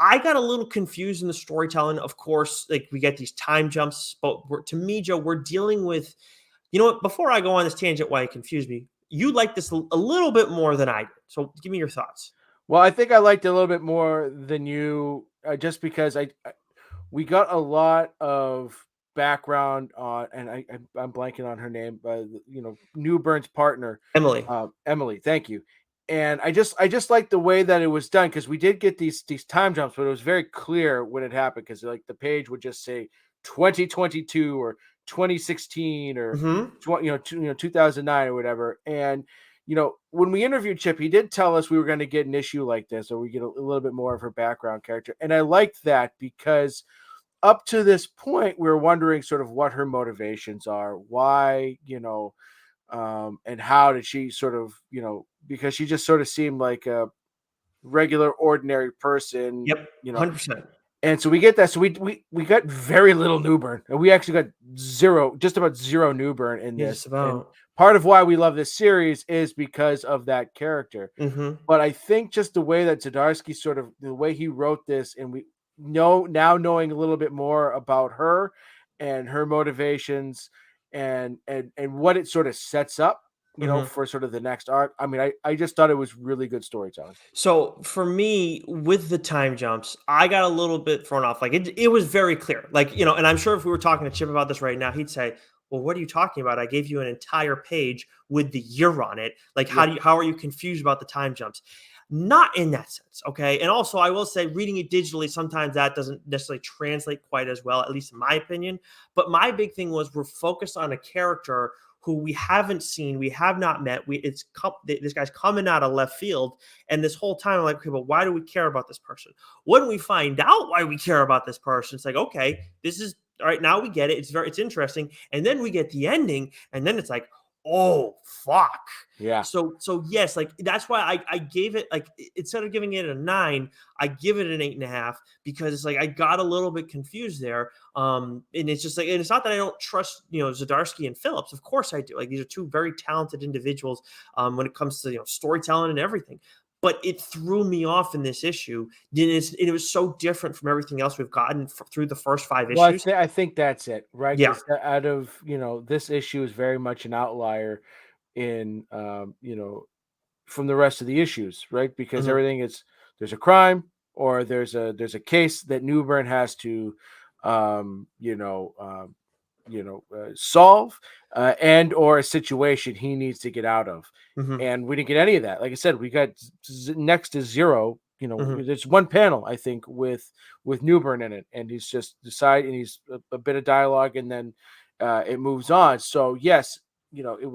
I got a little confused in the storytelling. Of course, like we get these time jumps, but to me, Joe, we're dealing with. You know what? Before I go on this tangent, why it confused me, you like this a little bit more than I did. So give me your thoughts. Well, I think I liked it a little bit more than you, just because we got a lot of background on, and I'm blanking on her name, but Newburn's partner, Emily. Emily. Thank you. And I just like the way that it was done, because we did get these time jumps, but it was very clear when it happened, because like the page would just say 2022 or 2016 or Hmm. 2009 or whatever. And when we interviewed Chip, he did tell us we were going to get an issue like this, or we get a little bit more of her background character. And I liked that, because up to this point, we are wondering sort of what her motivations are, why, and how did she sort of, because she just sort of seemed like a regular, ordinary person, Yep. 100%. and so we get that. So we got very little Newburn, and we actually got zero, just about zero Newburn in Yeah, just this. And about. part of why we love this series is because of that character. Hmm. But I think just the way that Zdarsky sort of, the way he wrote this, and we know now, knowing a little bit more about her and her motivations, and what it sort of sets up, Hmm. for sort of the next arc. I mean, I just thought it was really good storytelling. So for me, with the time jumps, I got a little bit thrown off. Like it was very clear. Like, and I'm sure if we were talking to Chip about this right now, he'd say, well, what are you talking about? I gave you an entire page with the year on it. Like, Yeah. how are you confused about the time jumps? Not in that sense. Okay. And also I will say reading it digitally, sometimes that doesn't necessarily translate quite as well, at least in my opinion. But my big thing was we're focused on a character who we haven't seen, we have not met. This guy's coming out of left field, and this whole time I'm like, okay, but why do we care about this person? When we find out why we care about this person, it's like, okay, this is all right. Now we get it. It's interesting, and then we get the ending, and then it's like, oh fuck. Yeah. So yes, like that's why I gave it like instead of giving it a 9, I give it an 8.5 because it's like I got a little bit confused there. And it's just like, and it's not that I don't trust, Zdarsky and Phillips. Of course I do. Like these are two very talented individuals when it comes to storytelling and everything. But it threw me off in this issue. It was so different from everything else we've gotten through the first 5 Well, issues. I think that's it, right? Yeah. Because out of this issue is very much an outlier in from the rest of the issues, right? Because Hmm. everything is, there's a crime, or there's a case that Newburn has to um, you know um, solve, and or a situation he needs to get out of. Hmm. And we didn't get any of that. Like I said, we got next to zero. Hmm. There's one panel, I think, with Newburn in it, and he's just and he's a bit of dialogue, and then it moves on. So yes, it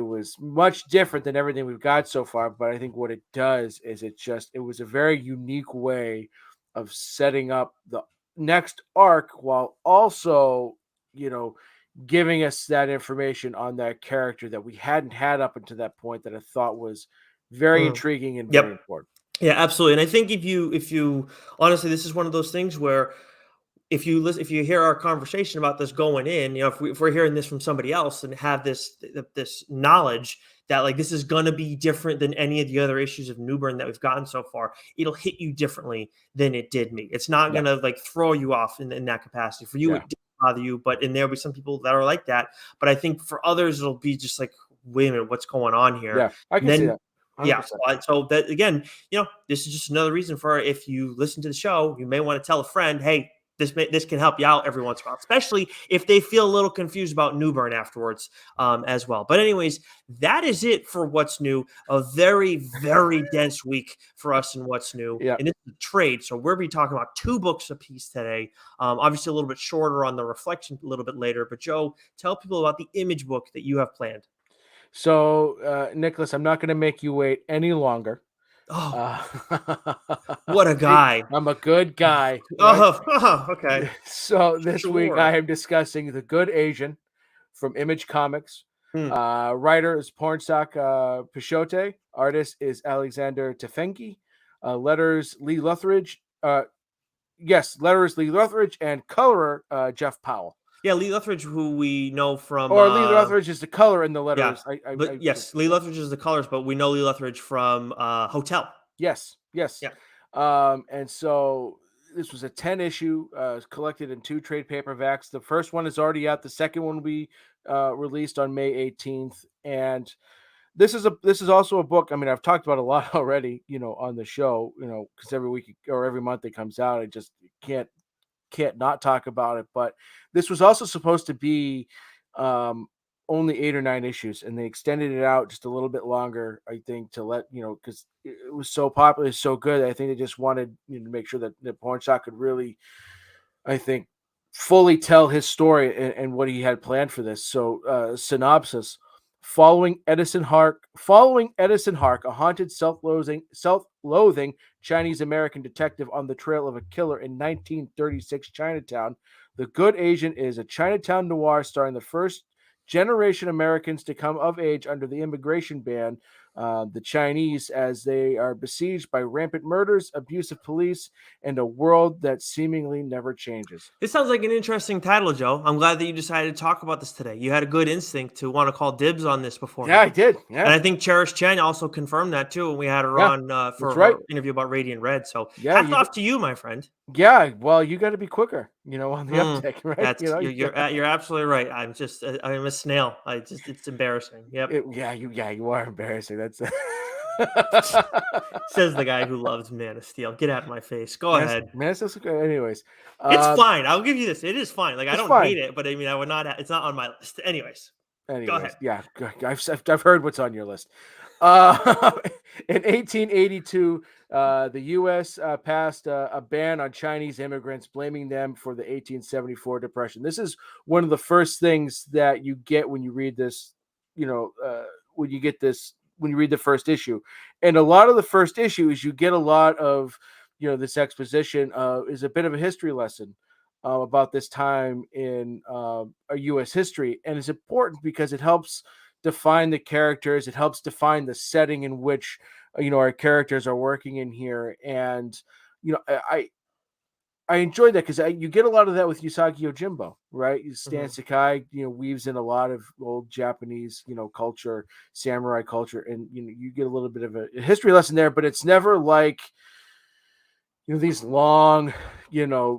was much different than everything we've got so far. But I think what it does is it was a very unique way of setting up the next arc, while also, you know, giving us that information on that character that we hadn't had up until that point, that I thought was very Hmm. intriguing and very Yep. important. Yeah, absolutely. And I think if you honestly, this is one of those things where if you listen, if you hear our conversation about this going in, if we're hearing this from somebody else and have this knowledge that like this is going to be different than any of the other issues of Newburn that we've gotten so far, it'll hit you differently than it did me. It's not Yeah, going to like throw you off in that capacity. For you, yeah, it did bother you, and there'll be some people that are like that. But I think for others, it'll be just like, wait a minute, what's going on here? yeah. I And can see then that, yeah, 100%. so that again, this is just another reason for if you listen to the show, you may want to tell a friend, hey, this can help you out every once in a while, especially if they feel a little confused about Newburn afterwards, as well. But anyways, that is it for what's new. A very, very dense week for us in what's new, Yeah. and it's a trade. So we're be talking about 2 books a piece today. Obviously, a little bit shorter on the reflection a little bit later. But Joe, tell people about the image book that you have planned. So, Nicholas, I'm not going to make you wait any longer. Oh, Uh, what a see, guy! I'm a good guy, right? Oh, okay, So this week sure. I am discussing The Good Asian from Image Comics. Hmm. Writer is Pornsak Pichote. Artist is Alexander Tefenki. Letters Lee Lutheridge. Letters Lee Lutheridge, and colorer Jeff Powell. Yeah, Lee Lutheridge, who we know from Or Lee Lutheridge is the color and the yeah, letters. but yes, Lee Lutheridge is the colors, but we know Lee Lutheridge from Hotel. Yes, yes. Yeah. And so this was a 10 issue collected in 2 trade paperbacks. The first one is already out. The second one will be released on May 18th. And this is also a book. I mean, I've talked about a lot already, on the show, because every week or every month it comes out. I just can't not talk about it. But this was also supposed to be only 8 or 9 issues, and they extended it out just a little bit longer, I think, to let because it was so popular, so good. I think they just wanted to make sure that the porn shot could really, I think, fully tell his story and what he had planned for this. So, synopsis: following Edison Hark, a haunted, self-loathing Chinese American detective on the trail of a killer in 1936 Chinatown. The Good Asian is a Chinatown noir starring the first generation Americans to come of age under the immigration ban, the Chinese, as they are besieged by rampant murders, abusive police, and a world that seemingly never changes. This sounds like an interesting title, Joe. I'm glad that you decided to talk about this today. You had a good instinct to want to call dibs on this Yeah, I beforehand. did. And Yeah, I think Cherish Chen also confirmed that too when we had her yeah, on that's for right. her interview about Radiant Red. So Yeah, hats off to you, my friend. yeah. Well, you got to be quicker, on the Mm, uptake, right? that's you're absolutely right. I'm a snail. It's embarrassing. Yep. You are embarrassing. That's Says the guy who loves Man of Steel. Get out of my face. Go man. ahead. Man, that's okay. Anyways, It's uh, fine. I'll give you this. It is fine. Like I it's don't hate fine. it, but I mean I would not. It's not on my list. Anyways, go ahead. Yeah, I've heard what's on your list. Uh, in 1882, the U.S. Passed a ban on Chinese immigrants, blaming them for the 1874 depression. This is one of the first things that you get when you read this. When you get this when you read the first issue, and a lot of the first issue is you get a lot of this exposition is a bit of a history lesson about this time in our U.S. history, and it's important because it helps define the characters. It helps define the setting in which our characters are working in here, and I enjoyed that because you get a lot of that with Usagi Yojimbo, right? Stan Mhm. Sakai, weaves in a lot of old Japanese, culture, samurai culture, and you get a little bit of a history lesson there, but it's never like these long,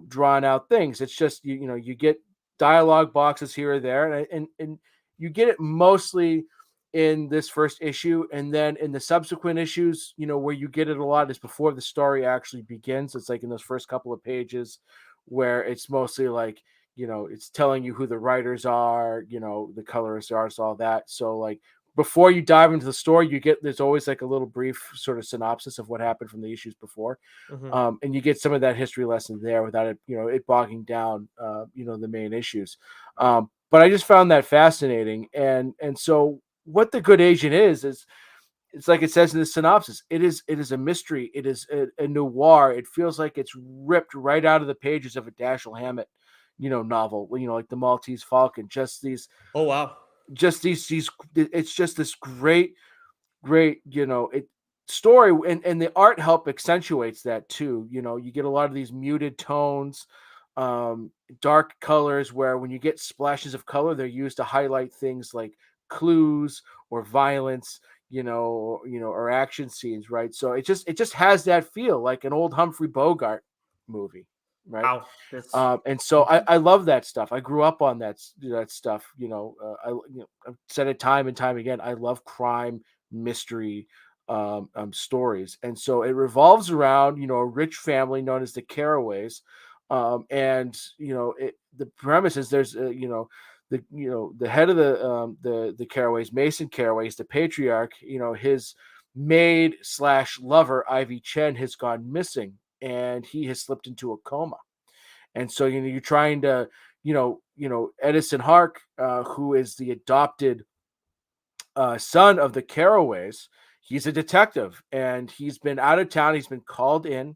drawn out things. It's just you get dialogue boxes here or there, and you get it mostly in this first issue, and then in the subsequent issues, where you get it a lot is before the story actually begins. It's like in those first couple of pages where it's mostly like it's telling you who the writers are, the colorists are, so all that. So like before you dive into the story, there's always like a little brief sort of synopsis of what happened from the issues before, Mhm. and you get some of that history lesson there without it, it bogging down, the main issues. But I just found that fascinating, and so what the Good Asian is it's like it says in the synopsis. It is a mystery. It is a noir. It feels like it's ripped right out of the pages of a Dashiell Hammett, novel. Like the Maltese Falcon. Oh wow. These. It's just this great story, and the art help accentuates that too. You get a lot of these muted tones, dark colors, where when you get splashes of color they're used to highlight things like clues or violence, or action scenes, right? So it just has that feel like an old Humphrey Bogart movie, right? Wow. That's And so I, Mhm. I love that stuff. I grew up on that stuff. I've said it time and time again. I love crime, mystery, stories, and so it revolves around a rich family known as the Caraways, And the premise is there's the head of the Caraways, Mason Caraways, the patriarch, his maid slash lover Ivy Chen has gone missing, and he has slipped into a coma. And so you're trying to Edison Hark, who is the adopted son of the Caraways. He's a detective, and he's been out of town. He's been called in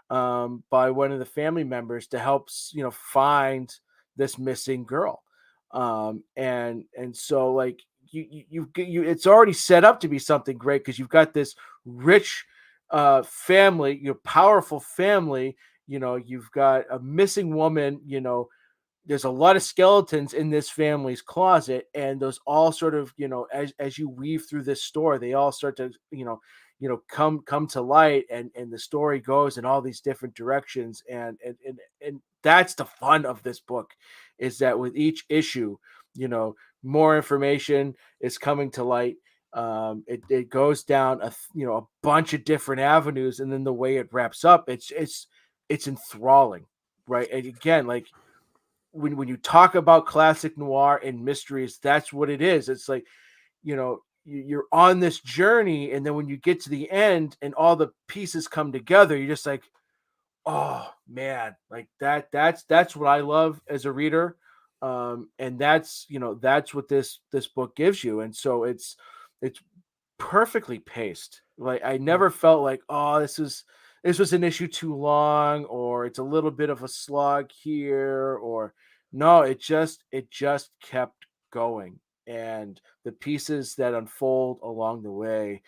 by one of the family members to help find this missing girl. And so like it's already set up to be something great, because you've got this rich family, your powerful family. You've got a missing woman. There's a lot of skeletons in this family's closet, and those all sort of, as you weave through this story, they all start to come to light, and the story goes in all these different directions. And that's the fun of this book, is that with each issue, more information is coming to light. It goes down a bunch of different avenues, and then the way it wraps up, it's enthralling, right? And again, like, when you talk about classic noir and mysteries, that's what it is. It's like, you're on this journey, and then when you get to the end and all the pieces come together, you're just like, oh man, like that's what I love as a reader. And that's what this book gives you. And so it's perfectly paced. Like, I Mm. never felt like, oh, this was an issue too long, or it's a little bit of a slog here, or no, it just kept going. And the pieces that unfold along the way,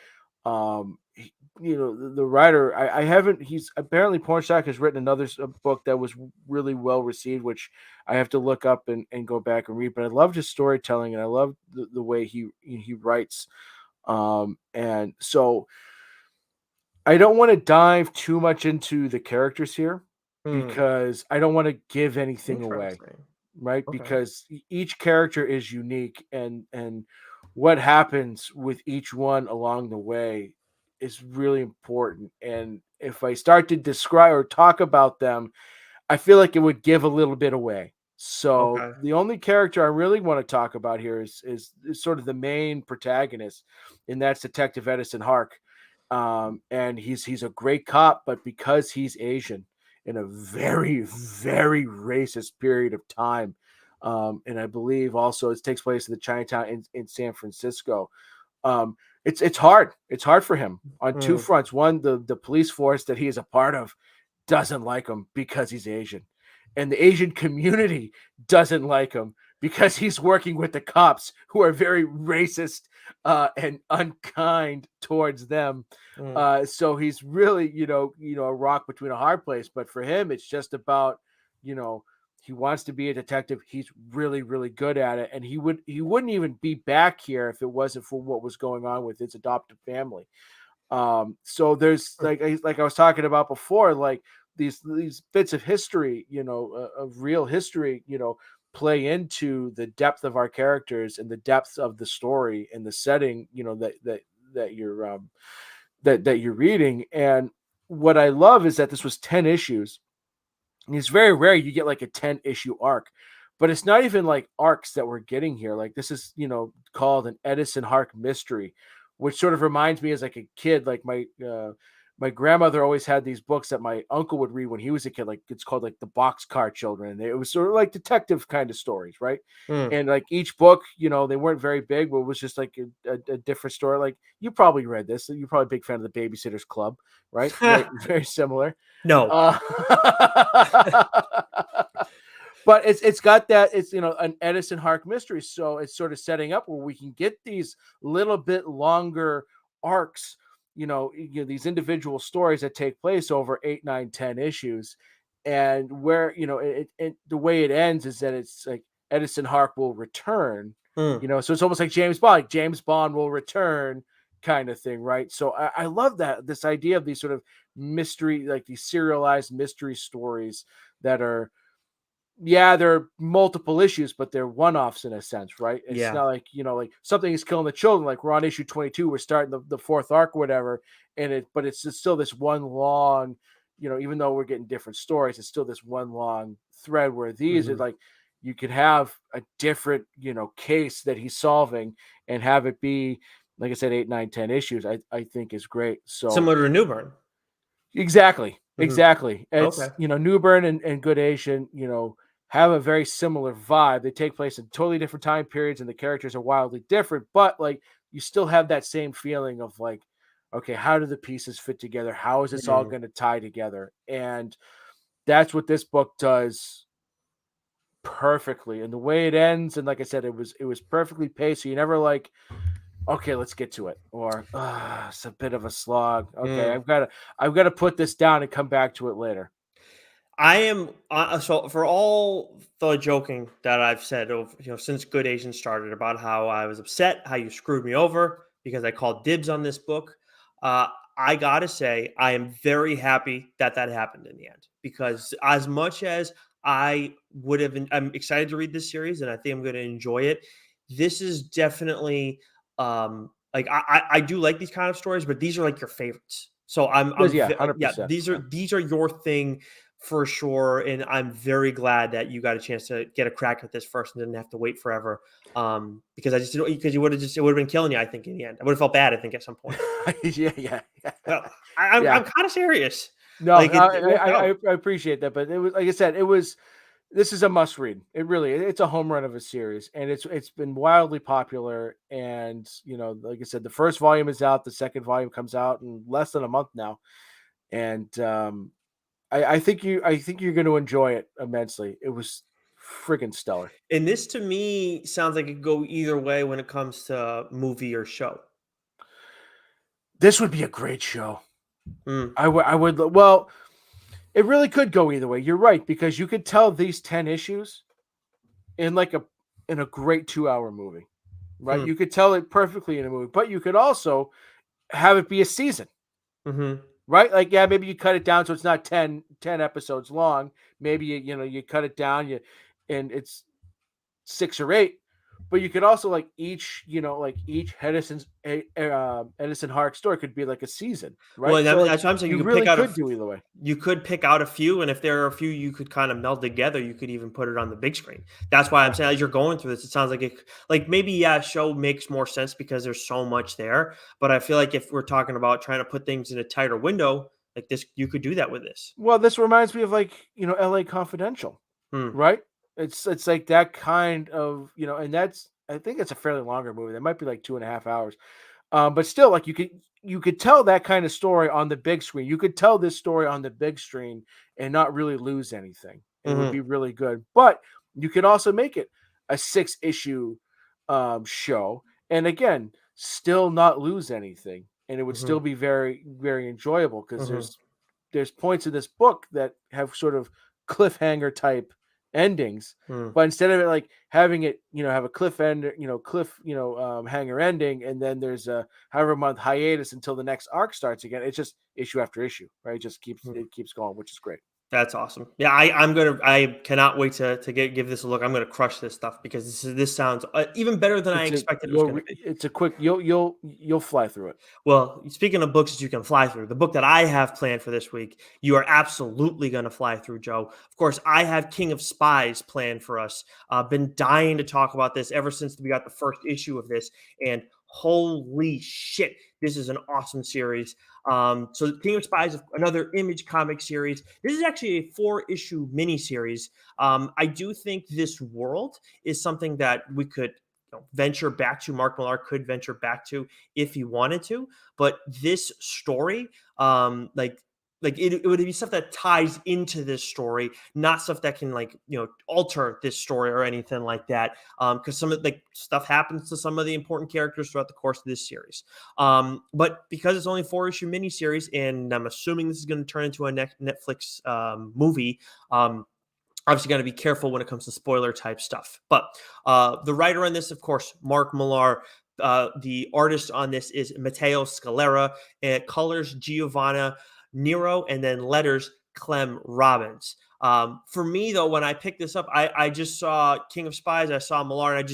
the writer, I haven't, he's apparently, Pornstock has written another book that was really well received, which I have to look up and go back and read. But I loved his storytelling, and I love the way he writes. And so I don't want to dive too much into the characters here, Mm. because I don't want to give anything away, Interesting. right? Okay. Because each character is unique, and what happens with each one along the way is really important. And if I start to describe or talk about them, I feel like it would give a little bit away. So Okay. the only character I really want to talk about here is sort of the main protagonist, and that's Detective Edison Hark. And he's a great cop, but because he's Asian, in a very, very racist period of time, and I believe also it takes place in the Chinatown in San Francisco. It's hard. It's hard for him on two Mm. fronts. One, the police force that he is a part of doesn't like him because he's Asian. And the Asian community doesn't like him because he's working with the cops, who are very racist and unkind towards them. Mm. So he's really, a rock between a hard place. But for him, it's just about, you know, he wants to be a detective. He's really, really good at it, and he wouldn't even be back here if it wasn't for what was going on with his adoptive family. So there's like I was talking about before, like these bits of history, of real history, play into the depth of our characters and the depth of the story and the setting, that you're reading. And what I love is that this was 10 issues. And it's very rare you get like a 10 issue arc, but it's not even like arcs that we're getting here. Like, this is, called an Edison Hark mystery, which sort of reminds me as like a kid, like my grandmother always had these books that my uncle would read when he was a kid. Like, it's called like the Boxcar Children. And it was sort of like detective kind of stories, right? Mm. And like each book, they weren't very big, but it was just like a different story. Like, you probably read this. You're probably a big fan of the Babysitter's Club, right? Very, very similar. No. Uh, but it's got that, it's an Edison Hark mystery, so it's sort of setting up where we can get these little bit longer arcs, these individual stories that take place over 8, 9, 10 issues, and where the way it ends is that it's like Edison Hark will return, Mm. so it's almost like James Bond, James Bond will return kind of thing, right? So I love that, this idea of these sort of mystery, like these serialized mystery stories that are, yeah, there are multiple issues, but they're one-offs in a sense, right? It's Yeah. not like, like something is killing the children, like we're on issue 22, we're starting the fourth arc or whatever, but it's just still this one long, even though we're getting different stories, it's still this one long thread where these are Mhm. like you could have a different, case that he's solving and have it be, like I said, 8, 9, 10 issues. I think is great. So Similar to Newburn. exactly, Mhm. exactly. Okay. It's Newburn and Good Asian, have a very similar vibe. They take place in totally different time periods, and the characters are wildly different. But like, you still have that same feeling of like, okay, how do the pieces fit together? How is this all Mhm. going to tie together? And that's what this book does perfectly. And the way it ends, and like I said, it was perfectly paced. So you never like, okay, let's get to it, or it's a bit of a slog. Okay, Mm. I've got to put this down and come back to it later. I am so for all the joking that I've said over, since Good Asian started about how I was upset, how you screwed me over because I called dibs on this book. Uh, I gotta say, I am very happy that that happened in the end because as much as I would have, I'm excited to read this series and I think I'm going to enjoy it. This is definitely like I do like these kind of stories, but these are like your favorites. So Because yeah, yeah, 100%. these are your thing for sure. And I'm very glad that you got a chance to get a crack at this first and didn't have to wait forever. Because I just because you would have just it would have been killing you. I think in the end, I would have felt bad. I think at some point. Yeah, yeah, Well, yeah. I'm Yeah. kind of serious. No, Like it worked out. I appreciate that, but it was like I said, it was. This is a must read. It's a home run of a series, and it's been wildly popular. And like I said, the first volume is out. The second volume comes out in less than a month now, and I think you're going to enjoy it immensely. It was friggin' stellar. And this to me sounds like it could go either way when it comes to movie or show. This would be a great show. Mm, I would. Well, it really could go either way. You're right, because you could tell these 10 issues in like a great 2-hour movie, right? hmm, You could tell it perfectly in a movie, but you could also have it be a season, mm-hmm. right? Like, yeah, maybe you cut it down so it's not 10 episodes long. Maybe you cut it down, and it's 6 or 8. But you could also like each Edison Hark story could be like a season, Well, right? So like that's what I'm saying. you really could do either way. You could pick out a few, and if there are a few you could kind of meld together, you could even put it on the big screen. That's why I'm Yeah. saying as you're going through this, it sounds like like maybe yeah, show makes more sense because there's so much there. But I feel like if we're talking about trying to put things in a tighter window, like this, you could do that with this. Well, this reminds me of like, LA Confidential, Hmm. right? It's like that kind of, and that's I think it's a fairly longer movie. That might be like 2.5 hours. But still, like you could tell that kind of story on the big screen. You could tell this story on the big screen and not really lose anything. And it would Hmm. be really good. But you could also make it a 6 issue show, and again, still not lose anything. And it would Hmm. still be very, very enjoyable because Hmm. there's points in this book that have sort of cliffhanger type endings, Hmm. but instead of it like having it have a cliff end hanger ending, and then there's a however month hiatus until the next arc starts again. It's just issue after issue, right? It keeps going, which is great. That's awesome. Yeah, I cannot wait to give this a look. I'm gonna crush this stuff because this sounds even better than I expected it was gonna be. It's a quick, you'll fly through it. Well, speaking of books that you can fly through, the book that I have planned for this week, you are absolutely going to fly through, Joe. Of course, I have King of Spies planned for us. Been dying to talk about this ever since we got the first issue of this, and holy shit, this is an awesome series. So, King of Spies, another Image comic series. This is actually a 4-issue miniseries. I do think this world is something that we could venture back to. Mark Millar could venture back to if he wanted to, but this story, it would be stuff that ties into this story, not stuff that can alter this story or anything like that. Because some of like stuff happens to some of the important characters throughout the course of this series. But because it's only 4-issue miniseries, and I'm assuming this is going to turn into a Netflix movie. Obviously, got to be careful when it comes to spoiler type stuff. But the writer on this, of course, Mark Millar. The artist on this is Matteo Scalera, and colors Giovanna Nero, and then letters Clem Robbins. For me, though, when I picked this up, I just saw King of Spies. I saw Millar, and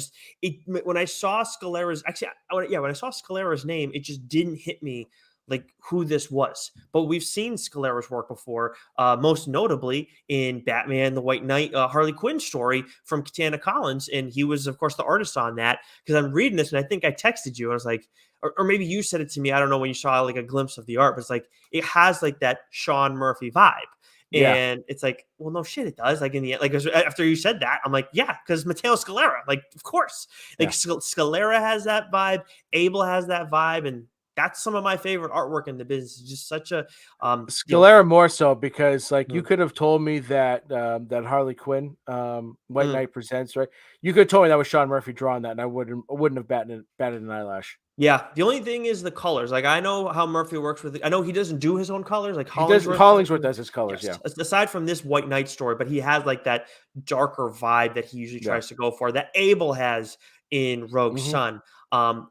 when I saw Scalera's when I saw Scalera's name, it just didn't hit me like who this was. But we've seen Scalera's work before, most notably in Batman the White Knight Harley Quinn story from Katana Collins, and he was of course the artist on that. Because I'm reading this and I think I texted you. I was like, or maybe you said it to me. I don't know when you saw like a glimpse of the art, but it's like it has like that Sean Murphy vibe. Yeah. And it's like, well, no shit, it does. Like in the end, like after you said that, I'm like, yeah, because Matteo Scalera, like, of course, like Yeah. Scalera has that vibe, Abel has that vibe, and that's some of my favorite artwork in the business. It's just such a, Scalera more so because like you mm, could have told me that that Harley Quinn White mm. Knight Presents, right? You could have told me that was Sean Murphy drawing that, and I wouldn't have batted an eyelash. Yeah, the only thing is the colors. Like I know how Murphy works with. I know he doesn't do his own colors. Like He does Hollingsworth. Hollingsworth does his colors, Yes. yeah. Aside from this White Knight story, but he has like that darker vibe that he usually Yeah. tries to go for. That Abel has in Rogue Hmm. Sun.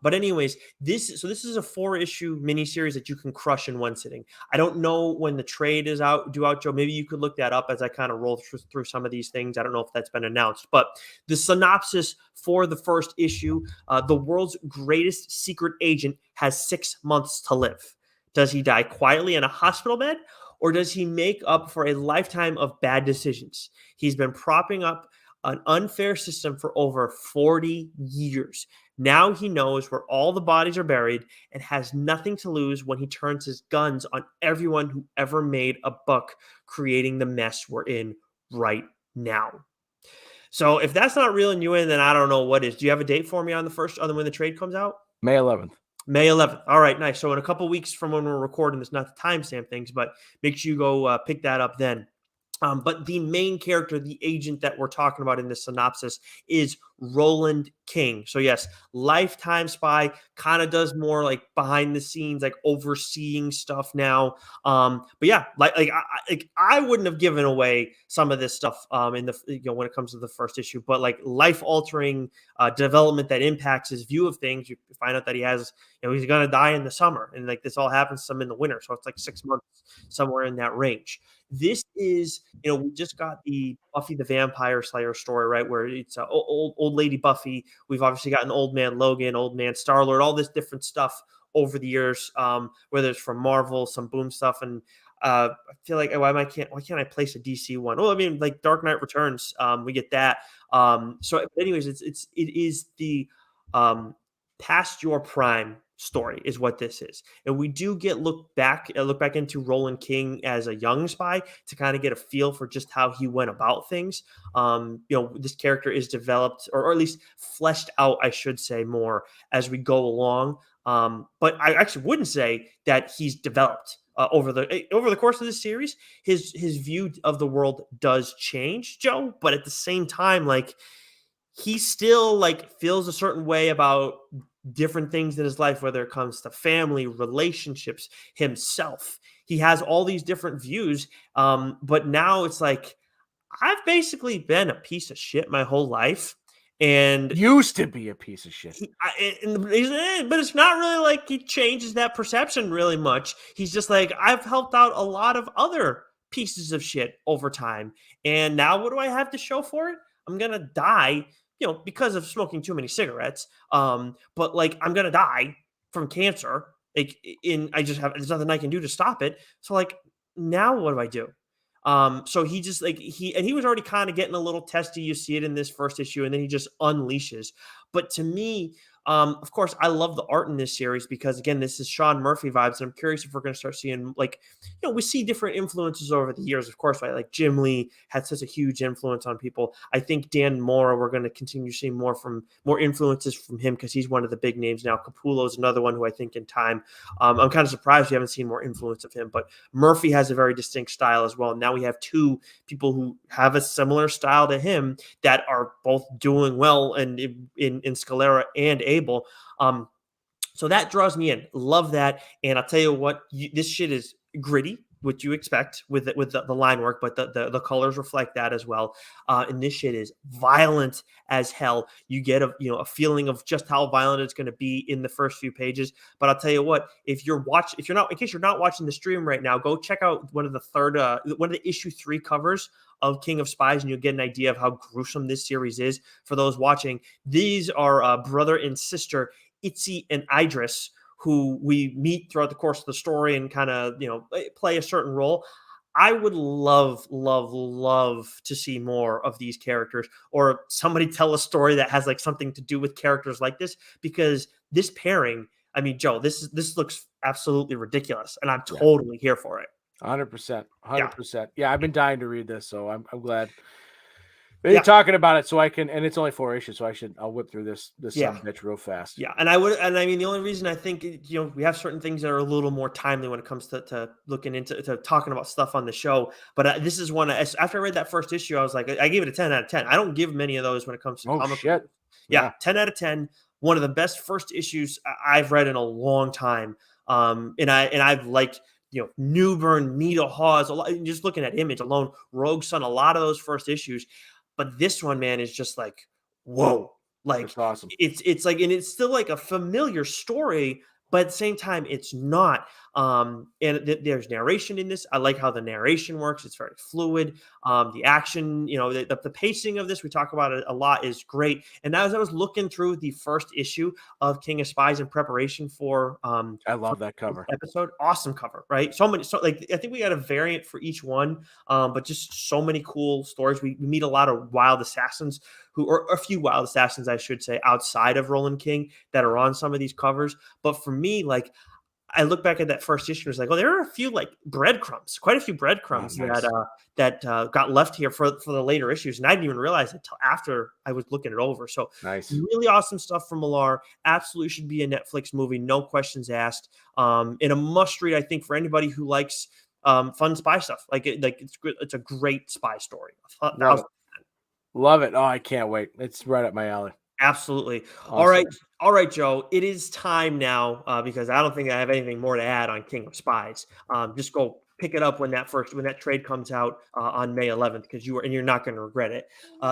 But anyways, this is a 4-issue miniseries that you can crush in one sitting. I don't know when the trade is due out, Joe. Maybe you could look that up as I kind of roll through some of these things. I don't know if that's been announced, but the synopsis for the first issue: the world's greatest secret agent has 6 months to live. Does he die quietly in a hospital bed, or does he make up for a lifetime of bad decisions? He's been propping up an unfair system for over 40 years. Now he knows where all the bodies are buried and has nothing to lose when he turns his guns on everyone who ever made a buck creating the mess we're in right now. So if that's not reeling you in, then I don't know what is. Do you have a date for me on the first, on when the trade comes out? May 11th. May 11th. All right, nice. So in a couple weeks from when we're recording this, not to timestamp things, but make sure you go pick that up then. But the main character, the agent that we're talking about in this synopsis, is Roland King. So yes, lifetime spy, kind of does more like behind the scenes, like overseeing stuff now. But yeah, I wouldn't have given away some of this stuff in the when it comes to the first issue, but like life altering development that impacts his view of things. You find out that he has, he's gonna die in the summer, and like this all happens some in the winter, so it's like 6 months somewhere in that range. This is, we just got the Buffy the Vampire Slayer story, right? Where it's old lady Buffy. We've obviously gotten old man Logan, old man Star-Lord, all this different stuff over the years, whether it's from Marvel, some Boom stuff. And I feel like, why can't I place a DC one? Well, I mean, like Dark Knight Returns, we get that. So anyways, it is the past your prime story is what this is, and we do get look back into Roland King as a young spy to kind of get a feel for just how he went about things. This character is developed, or at least fleshed out, I should say, more as we go along. But I actually wouldn't say that he's developed over the course of this series. His view of the world does change, Joe, but at the same time, like he still like feels a certain way about different things in his life, whether it comes to family, relationships, himself. He has all these different views. But now it's like, I've basically been a piece of shit my whole life. And Used to be a piece of shit. but it's not really like he changes that perception really much. He's just like, I've helped out a lot of other pieces of shit over time. And now what do I have to show for it? I'm going to die, because of smoking too many cigarettes. But like, I'm going to die from cancer. Like, there's nothing I can do to stop it. So like, now what do I do? So he just like he was already kind of getting a little testy. You see it in this first issue, and then he just unleashes. But to me, of course, I love the art in this series because again, this is Sean Murphy vibes, and I'm curious if we're going to start seeing like, we see different influences over the years, of course, right? Like Jim Lee had such a huge influence on people. I think Dan Mora, we're going to continue seeing more influences from him because he's one of the big names now. Capullo is another one who I think in time. I'm kind of surprised we haven't seen more influence of him, but Murphy has a very distinct style as well. Now we have two people who have a similar style to him that are both doing well and in Scalera and Abel. So that draws me in. Love that. And I'll tell you what, this shit is gritty, what you expect with the line work, but the colors reflect that as well. And this shit is violent as hell. You get a feeling of just how violent it's going to be in the first few pages. But I'll tell you what, in case you're not watching the stream right now, go check out one of the issue 3 covers of King of Spies, and you'll get an idea of how gruesome this series is. For those watching, these are brother and sister Itzy and Idris, who we meet throughout the course of the story and kind of, play a certain role. I would love, love, love to see more of these characters, or somebody tell a story that has like something to do with characters like this, because this pairing, I mean, Joe, this looks absolutely ridiculous, and I'm Yeah. totally here for it. 100%. Yeah. 100%. Yeah, I've been dying to read this, so I'm glad you're Yeah. talking about it so I can, and it's only 4 issues, so I'll whip through this Yeah. sumbitch real fast. Yeah, and I mean, the only reason I think, we have certain things that are a little more timely when it comes to looking into to talking about stuff on the show. But this is one. After I read that first issue, I was like, I gave it a 10 out of 10. I don't give many of those when it comes to Oh comic shit. reviews. Yeah, Yeah. 10 out of 10. One of the best first issues I've read in a long time. I've liked, Newburn, Nita Hawes, a lot, just looking at Image alone, Rogue Sun, a lot of those first issues. But this one, man, is just like, whoa. Like, That's awesome. it's like, and it's still like a familiar story, but at the same time, it's not. And there's narration in this. I like how the narration works. It's very fluid. The action, the pacing of this, we talk about it a lot, is great. And as I was looking through the first issue of King of Spies in preparation for I for love that this cover. episode, awesome cover, right? So like, I think we got a variant for each one, but just so many cool stories. We meet a lot of wild assassins, or a few wild assassins, I should say, outside of Roland King, that are on some of these covers. But for me, like, I look back at that first issue and was like, oh, there are a few like breadcrumbs, quite a few Oh, breadcrumbs nice. that got left here for the later issues, and I didn't even realize it until after I was looking it over. So Nice. really awesome stuff from Millar. Absolutely should be a Netflix movie, no questions asked. And a must read, I think, for anybody who likes fun spy stuff. It's good. It's a great spy story. Love it. Love it. Oh, I can't wait. It's right up my alley. Absolutely. All Awesome. right. All right, Joe. It is time now, because I don't think I have anything more to add on King of Spies. Just go pick it up when that trade comes out on May 11th, because you're not going to regret it.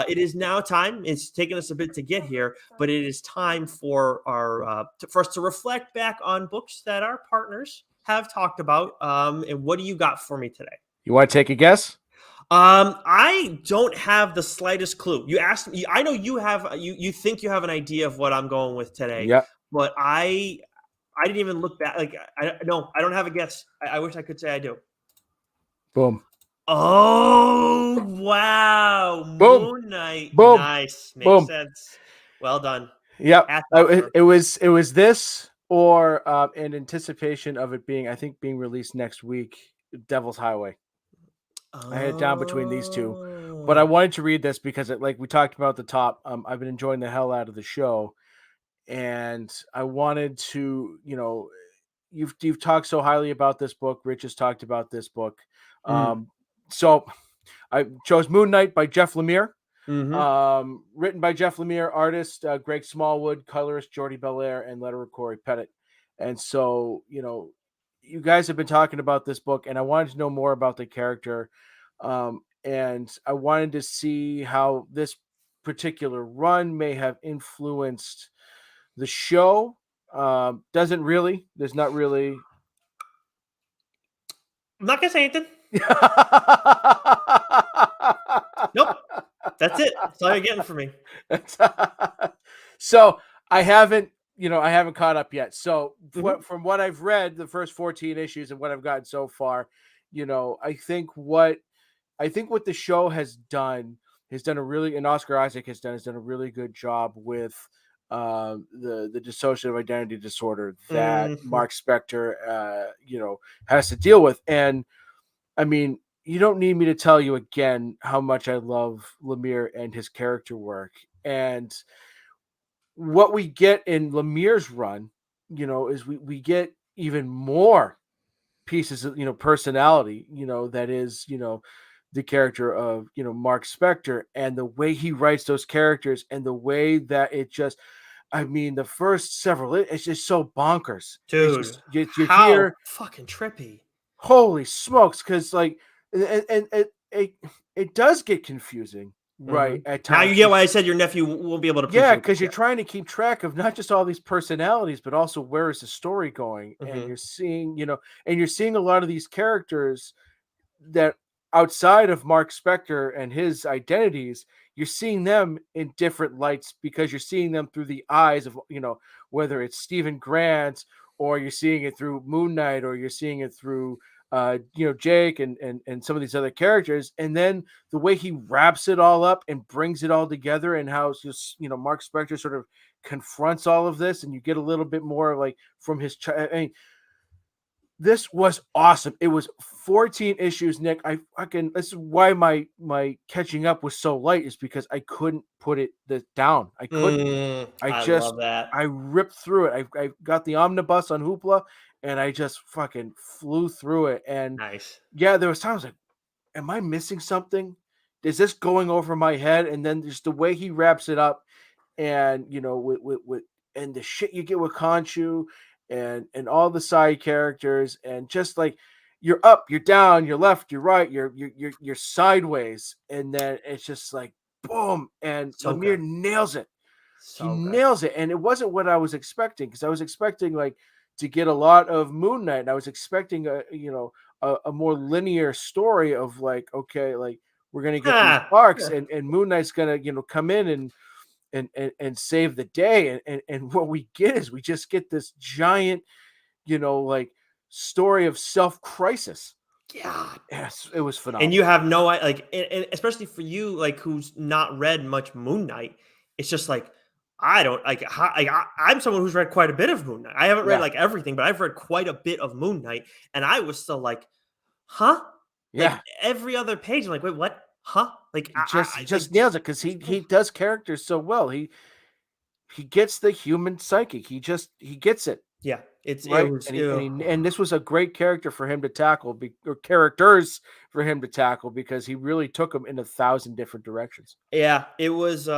It is now time. It's taken us a bit to get here, but it is time for for us to reflect back on books that our partners have talked about. And what do you got for me today? You want to take a guess? I don't have the slightest clue. You asked me. I know you have. You think you have an idea of what I'm going with today, Yep. but I didn't even look back. Like, no, I don't have a guess. I wish I could say I do. Boom. Oh wow, Boom. Moon Knight. Boom. Nice, makes Boom. sense. Well done. Yep. Hats off, sir. It was this, or in anticipation of it being, I think, being released next week, Devil's Highway. I had it down between these two, but I Oh. wanted to read this because like we talked about at the top, I've been enjoying the hell out of the show, and I wanted to, you've talked so highly about this book. Rich has talked about this book. Mm. So I chose Moon Knight by Jeff Lemire. Mm-hmm. Written by Jeff Lemire, artist Greg Smallwood, colorist Jordi Belair, and letterer Corey Pettit. And so, you guys have been talking about this book, and I wanted to know more about the character. And I wanted to see how this particular run may have influenced the show. Doesn't really. There's not really. I'm not gonna say anything. Nope. That's it. That's all you're getting from me. So I haven't caught up yet. So Mhm. from what I've read, the first 14 issues and what I've gotten so far, I think what the show has done a really, and Oscar Isaac has done a really good job with the dissociative identity disorder that Mhm. Mark Spector has to deal with. And I mean, you don't need me to tell you again how much I love Lemire and his character work. And what we get in Lemire's run, is we get even more pieces of, personality, that is, the character of, Mark Spector, and the way he writes those characters, and the way that it just, I mean, the first several, it's just so bonkers. It's Dude, just, you how hear, fucking trippy. holy smokes, because like, and it does get confusing, right, Mhm. at Now you times. get why I said your nephew won't be able to Yeah, appreciate this. because you're trying to keep track of not just all these personalities, but also where is the story going, and Mhm. you're seeing a lot of these characters that, outside of Mark Spector and his identities, you're seeing them in different lights, because you're seeing them through the eyes of, whether it's Stephen Grant or you're seeing it through Moon Knight, or you're seeing it through Jake and some of these other characters, and then the way he wraps it all up and brings it all together, and how it's just Mark Spector sort of confronts all of this, and you get a little bit more like from his I mean, this was awesome. It was 14 issues, Nick. This is why my catching up was so light, is because I couldn't put it down. I couldn't. I love that. I ripped through it. I got the omnibus on Hoopla, and I just fucking flew through it. And Nice. yeah, there was times like, am I missing something? Is this going over my head? And then just the way he wraps it up, and with and the shit you get with Khonshu, and all the side characters, and just like you're up, you're down, you're left, you're right, you're sideways, and then it's just like boom, and So Lemire good. nails it. He So good. nails it, and it wasn't what I was expecting, because I was expecting like to get a lot of Moon Knight, and I was expecting a more linear story of like, okay, like we're gonna get these Ah, arcs, and Moon Knight's gonna come in and save the day, and what we get is we just get this giant like story of self crisis. yeah. Yes, it was And phenomenal. you have no like, and especially for you, like who's not read much Moon Knight, it's just like I don't like. I'm someone who's read quite a bit of Moon Knight. I haven't read Yeah, like everything, but I've read quite a bit of Moon Knight, and I was still like, huh? yeah. Like every other page, I'm like, wait, what? Huh? Like He I like, just nails it, because he does characters so well. He gets the human psyche. He gets it. yeah. It Right, was and this was a great character for him to tackle, or characters for him to tackle, because he really took them in 1,000 different directions. yeah, it was.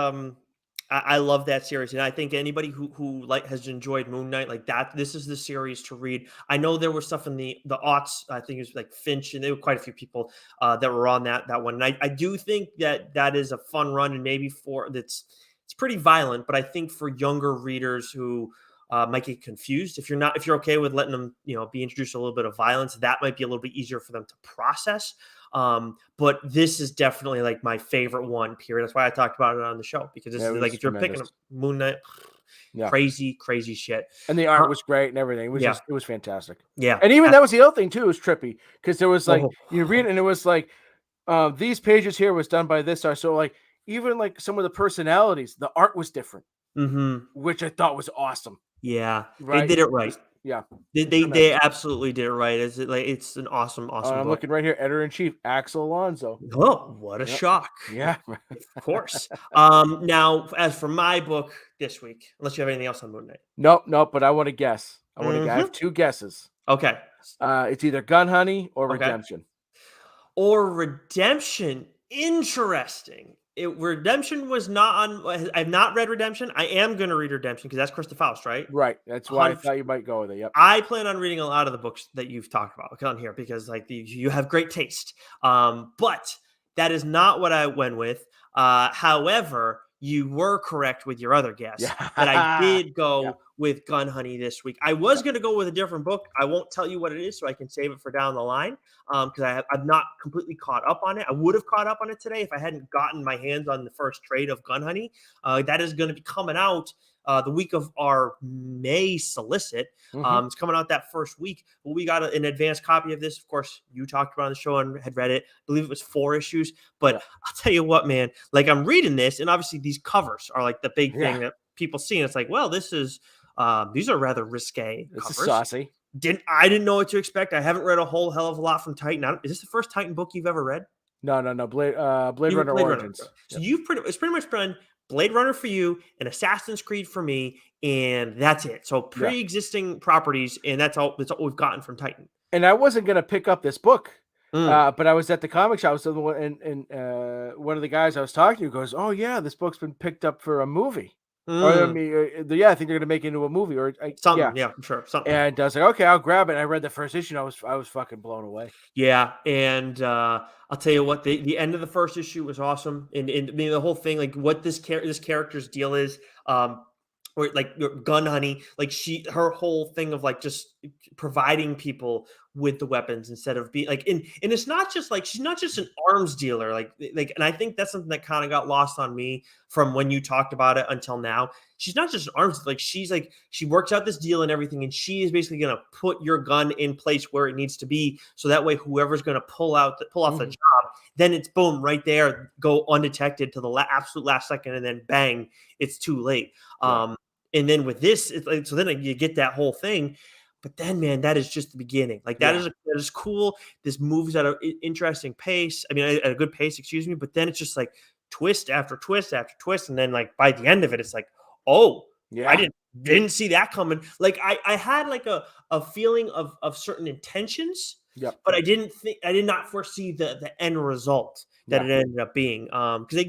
I love that series, and I think anybody who like has enjoyed Moon Knight like that, this is the series to read. I know there was stuff in the aughts. I think it was like Finch, and there were quite a few people that were on that one. And I do think that is a fun run, and maybe for that's it's pretty violent, but I think for younger readers who might get confused, if you're okay with letting them be introduced to a little bit of violence, that might be a little bit easier for them to process. But this is definitely like my favorite one, period. That's why I talked about it on the show, because this Yeah, is it like was if you're picking tremendous. a Moon Knight, Yeah, crazy, crazy shit. and the Uh, art was great and everything. yeah, It was fantastic. yeah. And even that was the other thing too, was trippy, because there was like, Oh, you read it and it was like, these pages here was done by this art. So like, even like some of the personalities, the art was different, hmm, which I thought was awesome. yeah. They Right? did it right. Yeah, They tremendous. absolutely did it right. It's an awesome, awesome I'm book. looking right here, editor in chief Axel Alonso. Oh, what a Yep. shock! Yeah. Of course. Now, as for my book this week, unless you have anything else on Moon Knight. Nope, nope. But I want to guess. I have Hmm. two guesses. Okay. It's either Gun Honey or Okay. Redemption. Or Redemption. Interesting. Redemption was not on. I've not read Redemption. I am going to read Redemption because that's Krista Faust, right? Right. That's why I 100. thought you might go with it. Yep. I plan on reading a lot of the books that you've talked about on here because, like, you have great taste. But that is not what I went with. However, you were correct with your other guess that I Yeah. did Yeah. go with Gun Honey this week. I was going to go with a different book. I won't tell you what it is, so I can save it for down the line because I'm not completely caught up on it. I would have caught up on it today if I hadn't gotten my hands on the first trade of Gun Honey. That is going to be coming out the week of our May solicit. Mhm. It's coming out that first week. But we got an advanced copy of this. Of course, you talked about it on the show and had read it. I believe it was 4 issues. But Yeah. I'll tell you what, man, like I'm reading this, and obviously these covers are like the big Yeah. thing that people see. And it's like, well, these are rather risque This is covers. saucy. I didn't know what to expect. I haven't read a whole hell of a lot from Titan. Is this the first Titan book you've ever read? No, no, no. Blade You Runner Blade Runner. Origins. So Yep. it's pretty much been Blade Runner for you and Assassin's Creed for me, and that's it. So Yeah. pre-existing properties, and that's all we've gotten from Titan. And I wasn't gonna pick up this book, Mm. but I was at the comic shop. So and one of the guys I was talking to goes, "Oh yeah, this book's been picked up for a movie." Or I Mm. mean, yeah, I think they're gonna make it into a movie. Yeah. Something, yeah, for sure. Something. And I was like, okay, I'll grab it. And I read the first issue, and I was fucking blown away. Yeah, and I'll tell you what, the end of the first issue was awesome, and I mean the whole thing, like what this character's deal is, or like Gun Honey, like her whole thing of like just providing people with the weapons instead of being like, and it's not just like she's not just an arms dealer, and I think that's something that kind of got lost on me from when you talked about it until now. She's not just an arms, like she works out this deal and everything, and she is basically going to put your gun in place where it needs to be, so that way whoever's going to pull off the job, then it's boom right there, go undetected to the absolute last second, and then bang, it's too late. And then with this, it's like, so then you get that whole thing. But then, man, that is just the beginning. Like that is cool. This moves at an interesting pace. I mean, at a good pace, excuse me. But then it's just like twist after twist after twist, and then like by the end of it, it's like, oh, I didn't see that coming. Like I had like a feeling of certain intentions, but I did not foresee the end result that it ended up being. Because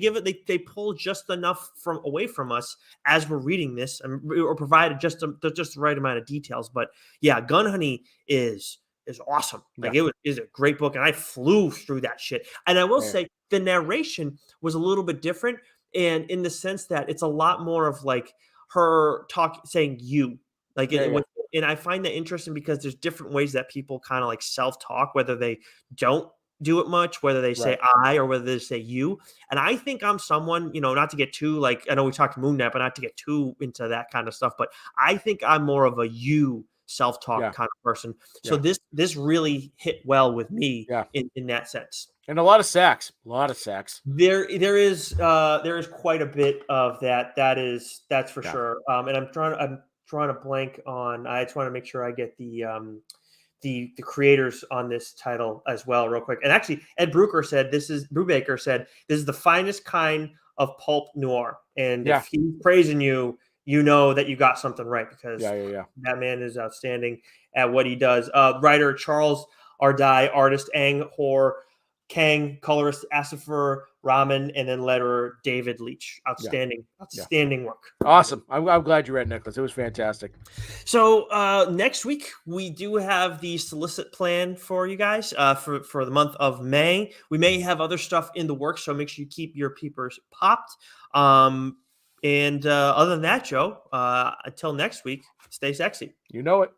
they pull just enough away from us as we're reading this, or provided just the right amount of details. But yeah, Gun Honey is awesome. Like it is a great book, and I flew through that shit. And I will say the narration was a little bit different, and in the sense that it's a lot more of like her saying you, like and I find that interesting because there's different ways that people kind of like self-talk, whether they don't do it much, whether they say I or whether they say you. And I think I'm someone, not to get too like, I know we talked Moon Knight, but not to get too into that kind of stuff, but I think I'm more of a you self-talk kind of person. So this really hit well with me in that sense. And a lot of sacks. There is quite a bit of that. That's for sure. And I'm trying to blank on. I just want to make sure I get the creators on this title as well, real quick. And actually, Ed Brubaker said this is the finest kind of pulp noir. And if he's praising you, you know that you got something right, because that man is outstanding at what he does. Writer Charles Ardai, artist Ang Hor Kang, colorist Asifer Rahman, and then letterer David Leitch. Outstanding work. Awesome. I'm glad you read, Nicholas. It was fantastic. So next week we do have the solicit plan for you guys for the month of May. We may have other stuff in the works, so make sure you keep your peepers popped. And other than that, Joe, until next week, stay sexy. You know it.